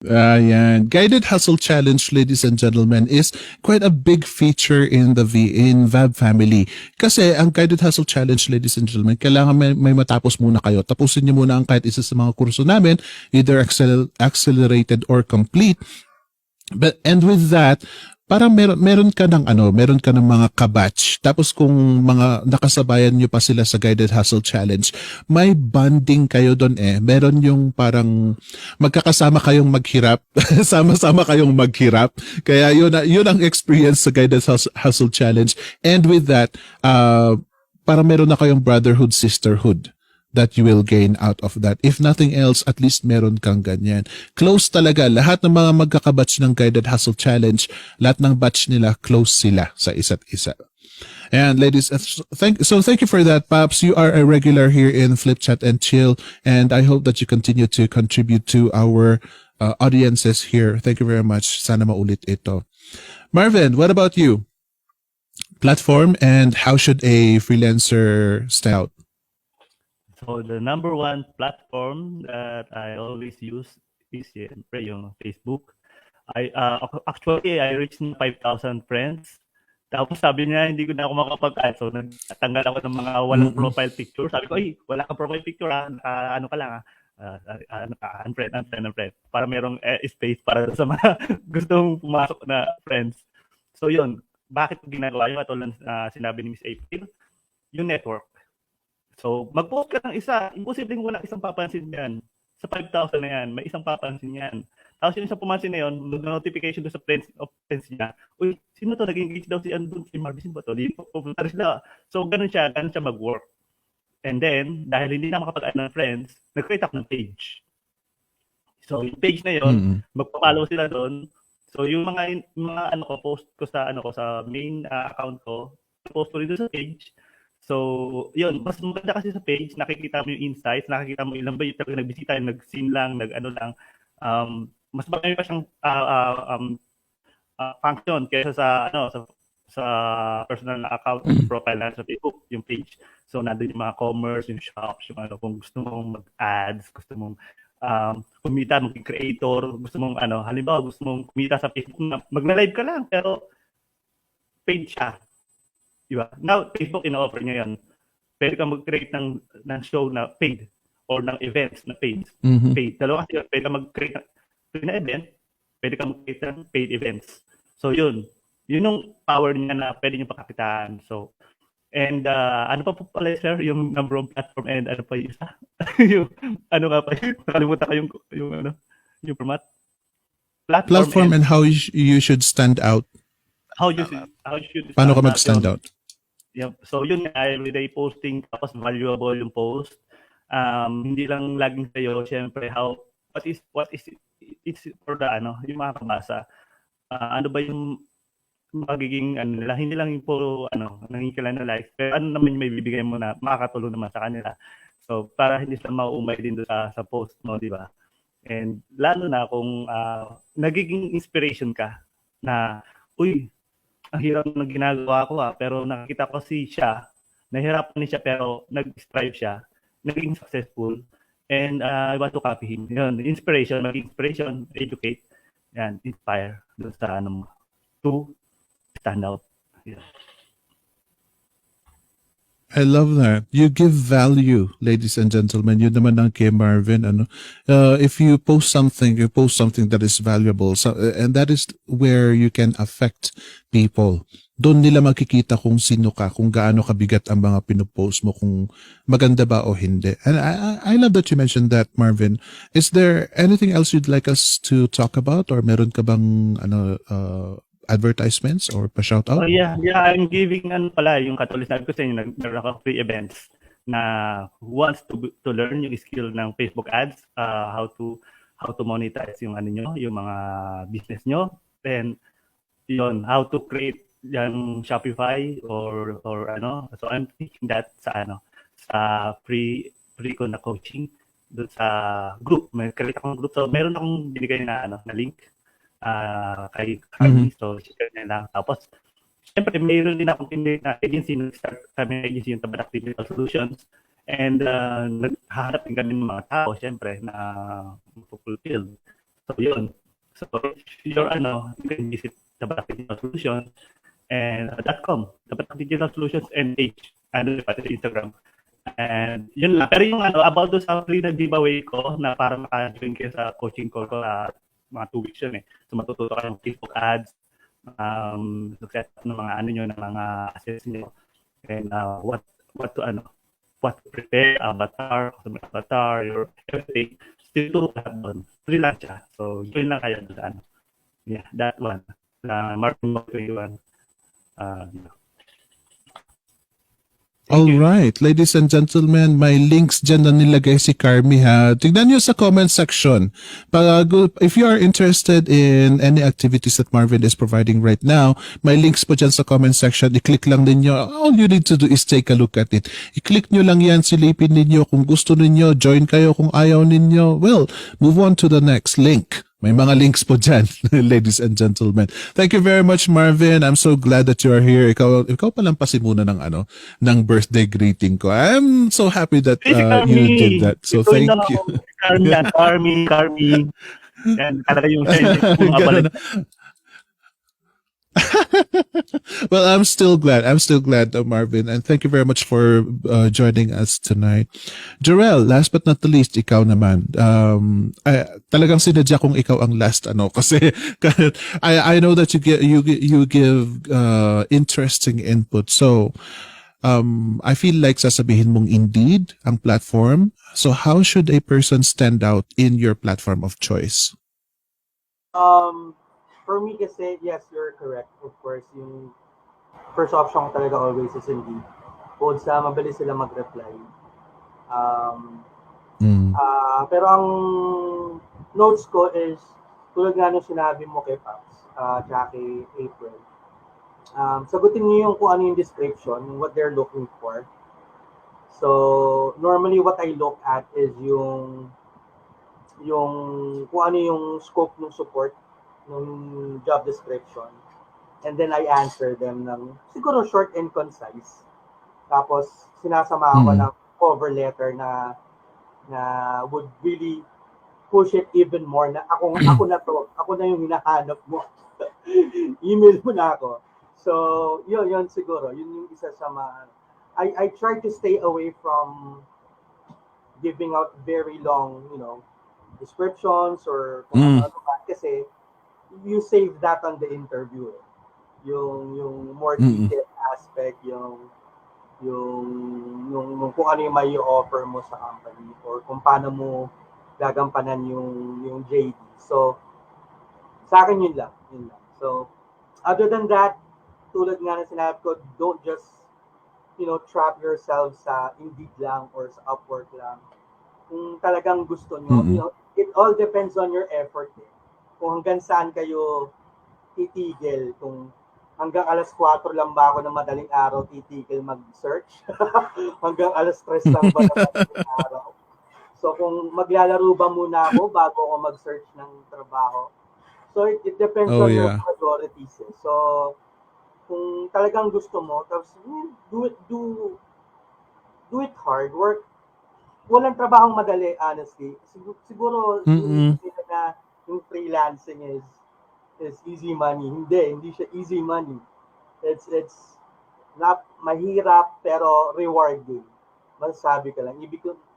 Yan. Guided Hustle Challenge, ladies and gentlemen, is quite a big feature in VAB family. Kasi ang Guided Hustle Challenge, ladies and gentlemen, kailangan may matapos muna kayo. Tapusin niyo muna ang kahit isa sa mga kurso namin, either accelerated or complete. And with that, parang meron ka ng mga kabatch. Tapos kung mga nakasabayan nyo pa sila sa Guided Hustle Challenge, may bonding kayo doon eh. Meron yung parang magkakasama kayong maghirap, sama-sama kayong maghirap. Kaya yun ang experience sa Guided Hustle Challenge. And with that, parang meron na kayong brotherhood, sisterhood that you will gain out of that. If nothing else, at least meron kang ganyan. Close talaga. Lahat ng mga magkakabatch ng Guided Hustle Challenge, lahat ng batch nila, close sila sa isa't isa. And ladies, thank you for that, Paps. You are a regular here in Flip Chat and Chill, and I hope that you continue to contribute to our audiences here. Thank you very much. Sana maulit ito. Marvin, what about you? Platform, and how should a freelancer stand out? So the number one platform that I always use is yung Facebook. Actually, I reached 5,000 friends. Tapos sabi niya, hindi ko na ako makapag-add. So nagtanggal ako ng mga walang profile picture. Sabi ko, wala kang profile picture ano ka lang unfriend. Para merong space para sa mga gustong pumasok na friends. So yun, bakit ko ginagawa yun? Katulad sinabi ni Miss April, yung network. So, mag-post ka ng isa, imposibleng wala isang papansin yan. Sa 5,000 na yan, may isang papansin yan. Tapos yung isang pumansin na yun, notification doon sa friends niya, uy, sino to? Nag-engage daw si Andun, si Marvin ba to? Di pupunta rin sila. So, ganun siya mag-work. And then, dahil hindi na makapag-add ng friends, nag-create ako ng page. So, yung page na yun, magpa-follow sila doon. So, yung mga post ko sa main account ko, post ko rin doon sa page. So, yun, mas maganda kasi sa page, nakikita mo yung insights, nakikita mo ilan ba yung talaga nagbisita, nag-scene lang, mas marami pa siyang function kaysa sa personal na account profile na sa Facebook, yung page. So, nandun yung mga commerce, yung shops, yung kung gusto mong mag-ads, gusto mong kumita, maging creator, gusto mong halimbawa, gusto mong kumita sa Facebook, mag-live ka lang, pero paid siya. Diba? Now, Facebook ino-offer niya yan. Pwede ka mag-create ng show na paid or ng events na paid. Paid. Dalawa kasi pwede ka mag-create na event, pwede ka mag-create ng paid events. So, yun yung power niya na pwede niyo pakakitaan. So, and ano pa po pala, sir, yung number of platform and ano pa yung isa? yung nga pa yun? Nakalimutan ko yung format. Platform and how you should stand out. How you should Paano ka mag-stand out? Yep. So yun, everyday posting, tapos valuable yung post. Hindi lang laging sa'yo, syempre, what is it's for the yung mga kabasa. Ano ba yung magiging nila, hindi lang yung puro nangingkilan na likes, pero ano naman yung may bibigay mo na makakatulong naman sa kanila. So para hindi sila mauumay din doon sa post mo, di ba? And lalo na kung nagiging inspiration ka na, uy, ang hirap ng ginagawa ko pero nakita ko siya, nahirapan niya pero nag-strive siya, naging successful, and I want to copy him. Yun, inspiration, mag-inspiration, educate, yan, inspire, doon sa to stand out. Yeah. I love that. You give value, ladies and gentlemen. Yun naman ang kay Marvin. If you post something that is valuable. So, and that is where you can affect people. Doon nila makikita kung sino ka, kung gaano kabigat ang mga pinopost mo, kung maganda ba o hindi. And I love that you mentioned that, Marvin. Is there anything else you'd like us to talk about? Or meron ka bang advertisements or pa-shout out? Oh yeah, I'm giving yung katulad sabi ko sa inyo, meron ako free events na who wants to learn yung skill ng Facebook ads, how to monetize yung yung mga business nyo, then yun, how to create yung Shopify or so I'm teaching that sa free ko na coaching doon sa group. May create akong group, so meron akong binigay na link kay Carmi, so share niya lang. Tapos, siyempre, mayroon din akong na agency, nag-start kami agency yung Tabatak Digital Solutions, and naghahanap din kami ng mga tao, siyempre, na fulfilled. So, yun. So, if you're you can visit Tabatak Digital Solutions and .com, Tabatak Digital Solutions and page, pati Instagram. And yun lang. Pero yung about those free na giveaway ko na para maka-join kayo sa coaching call ko, mga 2 weeks yun So matututo kayo ng Facebook ads, set up ng mga ng mga assets nyo, and what to prepare, avatar, your everything, still to have done. Freelance siya. So join lang kayo doon. Yeah, that one. Martin 21. All right, ladies and gentlemen, may links dyan na nilagay si Carmi ha. Tignan nyo sa comment section. If you are interested in any activities that Marvin is providing right now, may links po dyan sa comment section. I-click lang ninyo. All you need to do is take a look at it. I-click nyo lang yan, silipin ninyo. Kung gusto ninyo, join kayo. Kung ayaw ninyo, well, move on to the next link. May mga links po dyan, ladies and gentlemen. Thank you very much, Marvin. I'm so glad that you are here. Ikaw pa lang pasimuna ng birthday greeting ko. I'm so happy that you did that. So thank you. Carmi. Yan, talaga yung Well, I'm still glad. I'm still glad, Marvin, and thank you very much for joining us tonight. Jarrell, last but not the least, ikaw naman. Talagang sinadya kong ikaw ang last, kasi I know that you give interesting input. So, I feel like sasabihin mong Indeed ang platform. So, how should a person stand out in your platform of choice? For me kasi, yes, you're correct. Of course, yung first option ko talaga always is Indeed. Bukod sa mabilis sila mag-reply. Pero ang notes ko is, tulad nga nung sinabi mo kay Paps, tsaka kay April, sagutin niyo yung kung ano yung description, what they're looking for. So, normally what I look at is yung kung ano yung scope ng support ng job description. And then I answer them ng siguro short and concise. Tapos sinasama ko ng cover letter na would really push it even more na ako na yung hinahanap mo. Email mo na ako. So, yun siguro. Yun yung isa sa I try to stay away from giving out very long, descriptions or kung ano ba. Kasi you save that on the interview. Yung more detailed aspect, yung kung ano yung may offer mo sa company or kung paano mo gagampanan yung JD. So, sa akin yun lang. So, other than that, tulad nga na sinabi ko, don't just, trap yourself sa Indeed lang or sa Upwork lang. Kung talagang gusto nyo, it all depends on your effort. Kung hanggang saan kayo titigil, kung hanggang alas 4 lang ba ako ng madaling araw titigil mag-search, hanggang alas 3 lang ba ng madaling araw. So kung maglalaro ba muna ako bago ako mag-search ng trabaho. So it depends on your priorities. So kung talagang gusto mo, tapos do it hard, work. Walang trabahong madali, honestly. Siguro na yung freelancing is easy money. Hindi siya easy money. It's not mahirap pero rewarding. Masasabi ka lang.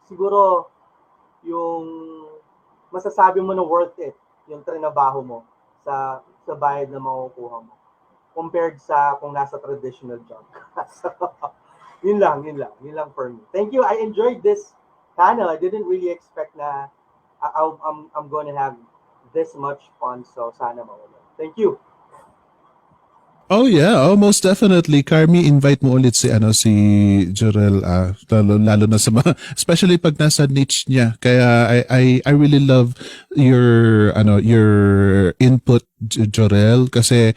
Siguro yung masasabi mo na worth it yung trinabaho mo sa bayad na makukuha mo compared sa kung nasa traditional job. So, yun lang for me. Thank you. I enjoyed this panel. I didn't really expect na I'm going to have this much fun, so sana maulit. Thank you. Oh yeah, most definitely. Carmi, invite mo ulit si Jarrell, lalo na sa especially pag nasa niche niya. Kaya I really love your input, Jarrell, kasi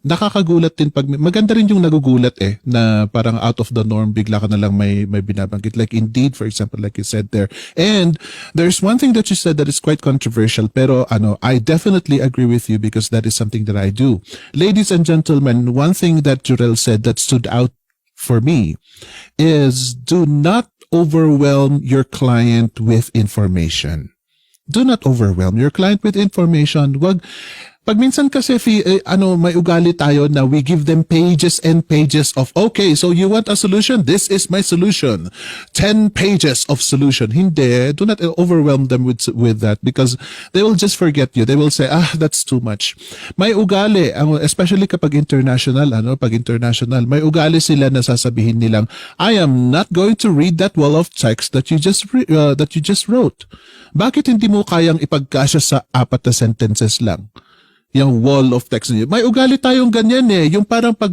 nakakagulat din pag maganda rin yung nagugulat na parang out of the norm bigla ka na lang may binabanggit, like Indeed, for example, like you said there. And there's one thing that you said that is quite controversial, pero I definitely agree with you because that is something that I do. Ladies and gentlemen, one thing that Jarrell said that stood out for me is do not overwhelm your client with information. Do not overwhelm your client with information. Pag minsan kasi may ugali tayo na we give them pages and pages of, okay, so you want a solution? This is my solution. 10 pages of solution. Hindi. Do not overwhelm them with that because they will just forget you. They will say, that's too much. May ugali, especially kapag international, may ugali sila na sasabihin nilang, I am not going to read that wall of text that you just wrote. Bakit hindi mo kayang ipagkasya sa 4 na sentences lang? Yung wall of text niyo. May ugali tayong ganyan yung parang pag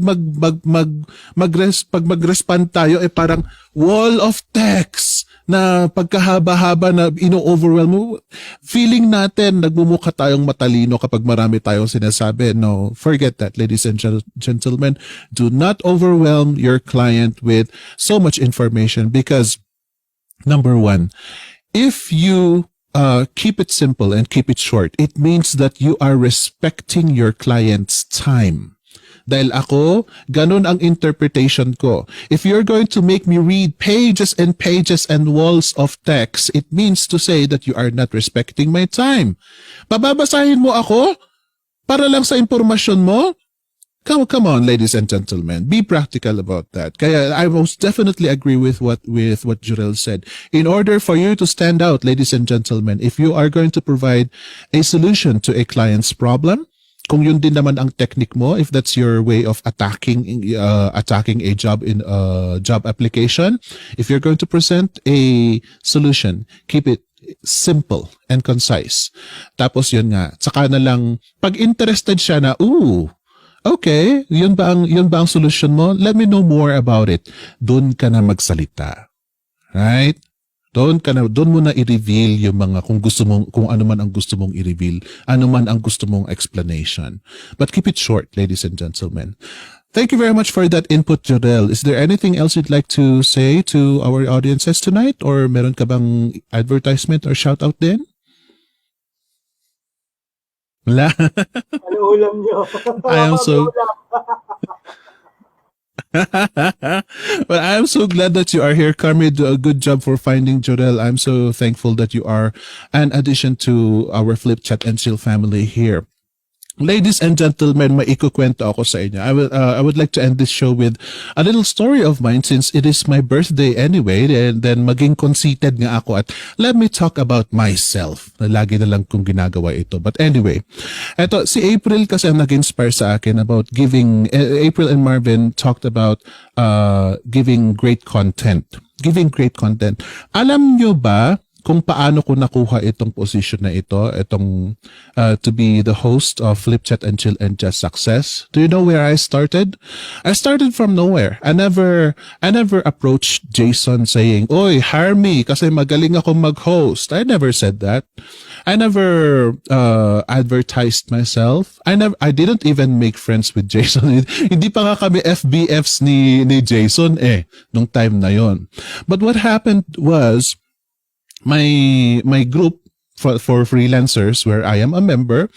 mag-respond tayo parang wall of text na pagkahaba-haba na ino-overwhelm mo. Feeling natin nagmumukha tayong matalino kapag marami tayong sinasabi. No, forget that, ladies and gentlemen. Do not overwhelm your client with so much information because number one, if you keep it simple and keep it short, it means that you are respecting your client's time. Dahil ako, ganun ang interpretation ko. If you're going to make me read pages and pages and walls of text, it means to say that you are not respecting my time. Pababasahin mo ako? Para lang sa impormasyon mo, come on, ladies and gentlemen. Be practical about that. Kaya I most definitely agree with what Jurel said. In order for you to stand out, ladies and gentlemen, if you are going to provide a solution to a client's problem, kung yun din naman ang technique mo, if that's your way of attacking a job in a job application, if you're going to present a solution, keep it simple and concise. Tapos yun nga, saka na lang pag interested siya na, okay, yun ba ang solution mo? Let me know more about it. Doon ka na magsalita. Right? Doon mo na i-reveal yung mga kung ano man ang gusto mong i-reveal, ano man ang gusto mong explanation. But keep it short, ladies and gentlemen. Thank you very much for that input, Jodel. Is there anything else you'd like to say to our audiences tonight? Or meron ka bang advertisement or shout out din? Wala. Ano ulam nyo? I am so... Well, I am so glad that you are here. Carmi, do a good job for finding Jodel. I'm so thankful that you are an addition to our Flip Chat and Chill family here. Ladies and gentlemen, maikukwento ako sa inyo. I would like to end this show with a little story of mine since it is my birthday anyway, and then maging conceited nga ako at let me talk about myself. Lagi na lang kong ginagawa ito. But anyway, eto, si April kasi ang nag-inspire sa akin about giving, April and Marvin talked about giving great content. Giving great content. Alam nyo ba kung paano ko nakuha itong position na ito, to be the host of Flip Chat and Chill and Just Success? Do you know where I started? I started from nowhere. I never approached Jason saying, "Oy, hire me kasi magaling ako mag-host." I never said that. I never advertised myself. I didn't even make friends with Jason. Hindi pa nga kami FBFs ni Jason nung time na yon. But what happened was, my group for freelancers where I am a member,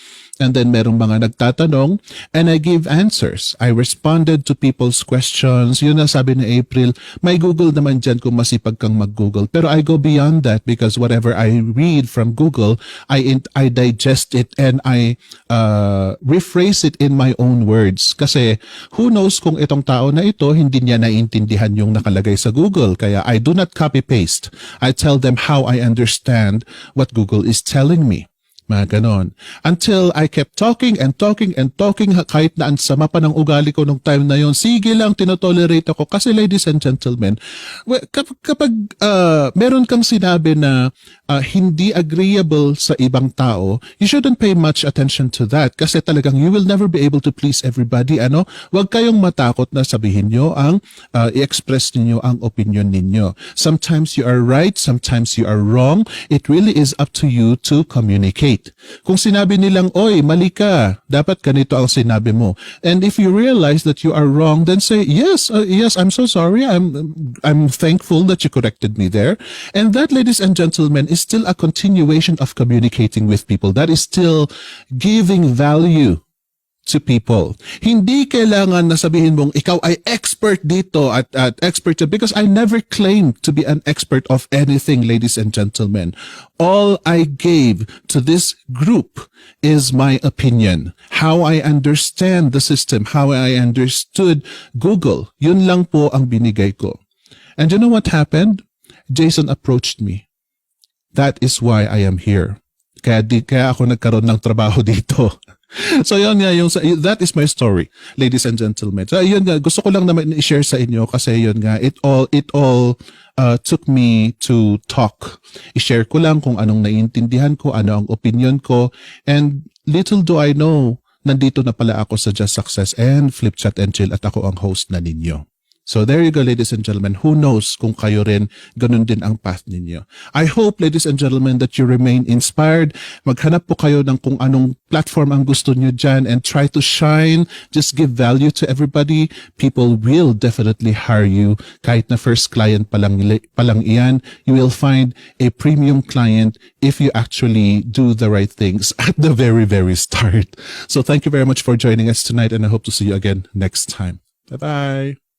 and then merong mga nagtatanong and I give answers. I responded to people's questions. Yun na sabi ni April, may Google naman dyan kung masipag kang mag-Google. Pero I go beyond that because whatever I read from Google, I digest it and I rephrase it in my own words. Kasi who knows kung itong tao na ito, hindi niya naiintindihan yung nakalagay sa Google. Kaya I do not copy-paste. I tell them how I understand what Google is telling me. Mga ganon. Until I kept talking and talking and talking, kahit na ang sama pa ng ugali ko nung time na yon. Sige lang, tinotolerate ako. Kasi ladies and gentlemen, kapag meron kang sinabi na hindi agreeable sa ibang tao, you shouldn't pay much attention to that. Kasi talagang you will never be able to please everybody. Huwag kayong matakot na sabihin nyo i-express ninyo ang opinion ninyo. Sometimes you are right, sometimes you are wrong. It really is up to you to communicate. Kung sinabi nilang, oy, mali ka, dapat ganito ang sinabi mo. And if you realize that you are wrong, then say, yes, I'm so sorry. I'm thankful that you corrected me there. And that, ladies and gentlemen, is still a continuation of communicating with people. That is still giving value to people. Hindi kailangan na sabihin mong ikaw ay expert dito at expert because I never claimed to be an expert of anything, ladies and gentlemen. All I gave to this group is my opinion, how I understand the system, how I understood Google. Yun lang po ang binigay ko. And you know what happened? Jason approached me. That is why I am here. Kaya ako nagkaroon ng trabaho dito. So yun nga, that is my story, ladies and gentlemen. So yun nga, gusto ko lang naman i-share sa inyo kasi yun nga, it all took me to talk. I-share ko lang kung anong naiintindihan ko, ano ang opinion ko, and little do I know, nandito na pala ako sa Just Success and Flip Chat and Chill at ako ang host na ninyo. So there you go, ladies and gentlemen. Who knows kung kayo rin, ganun din ang path ninyo. I hope, ladies and gentlemen, that you remain inspired. Maghanap po kayo ng kung anong platform ang gusto nyo dyan and try to shine. Just give value to everybody. People will definitely hire you. Kahit na first client pa lang iyan, you will find a premium client if you actually do the right things at the very, very start. So thank you very much for joining us tonight, and I hope to see you again next time. Bye-bye.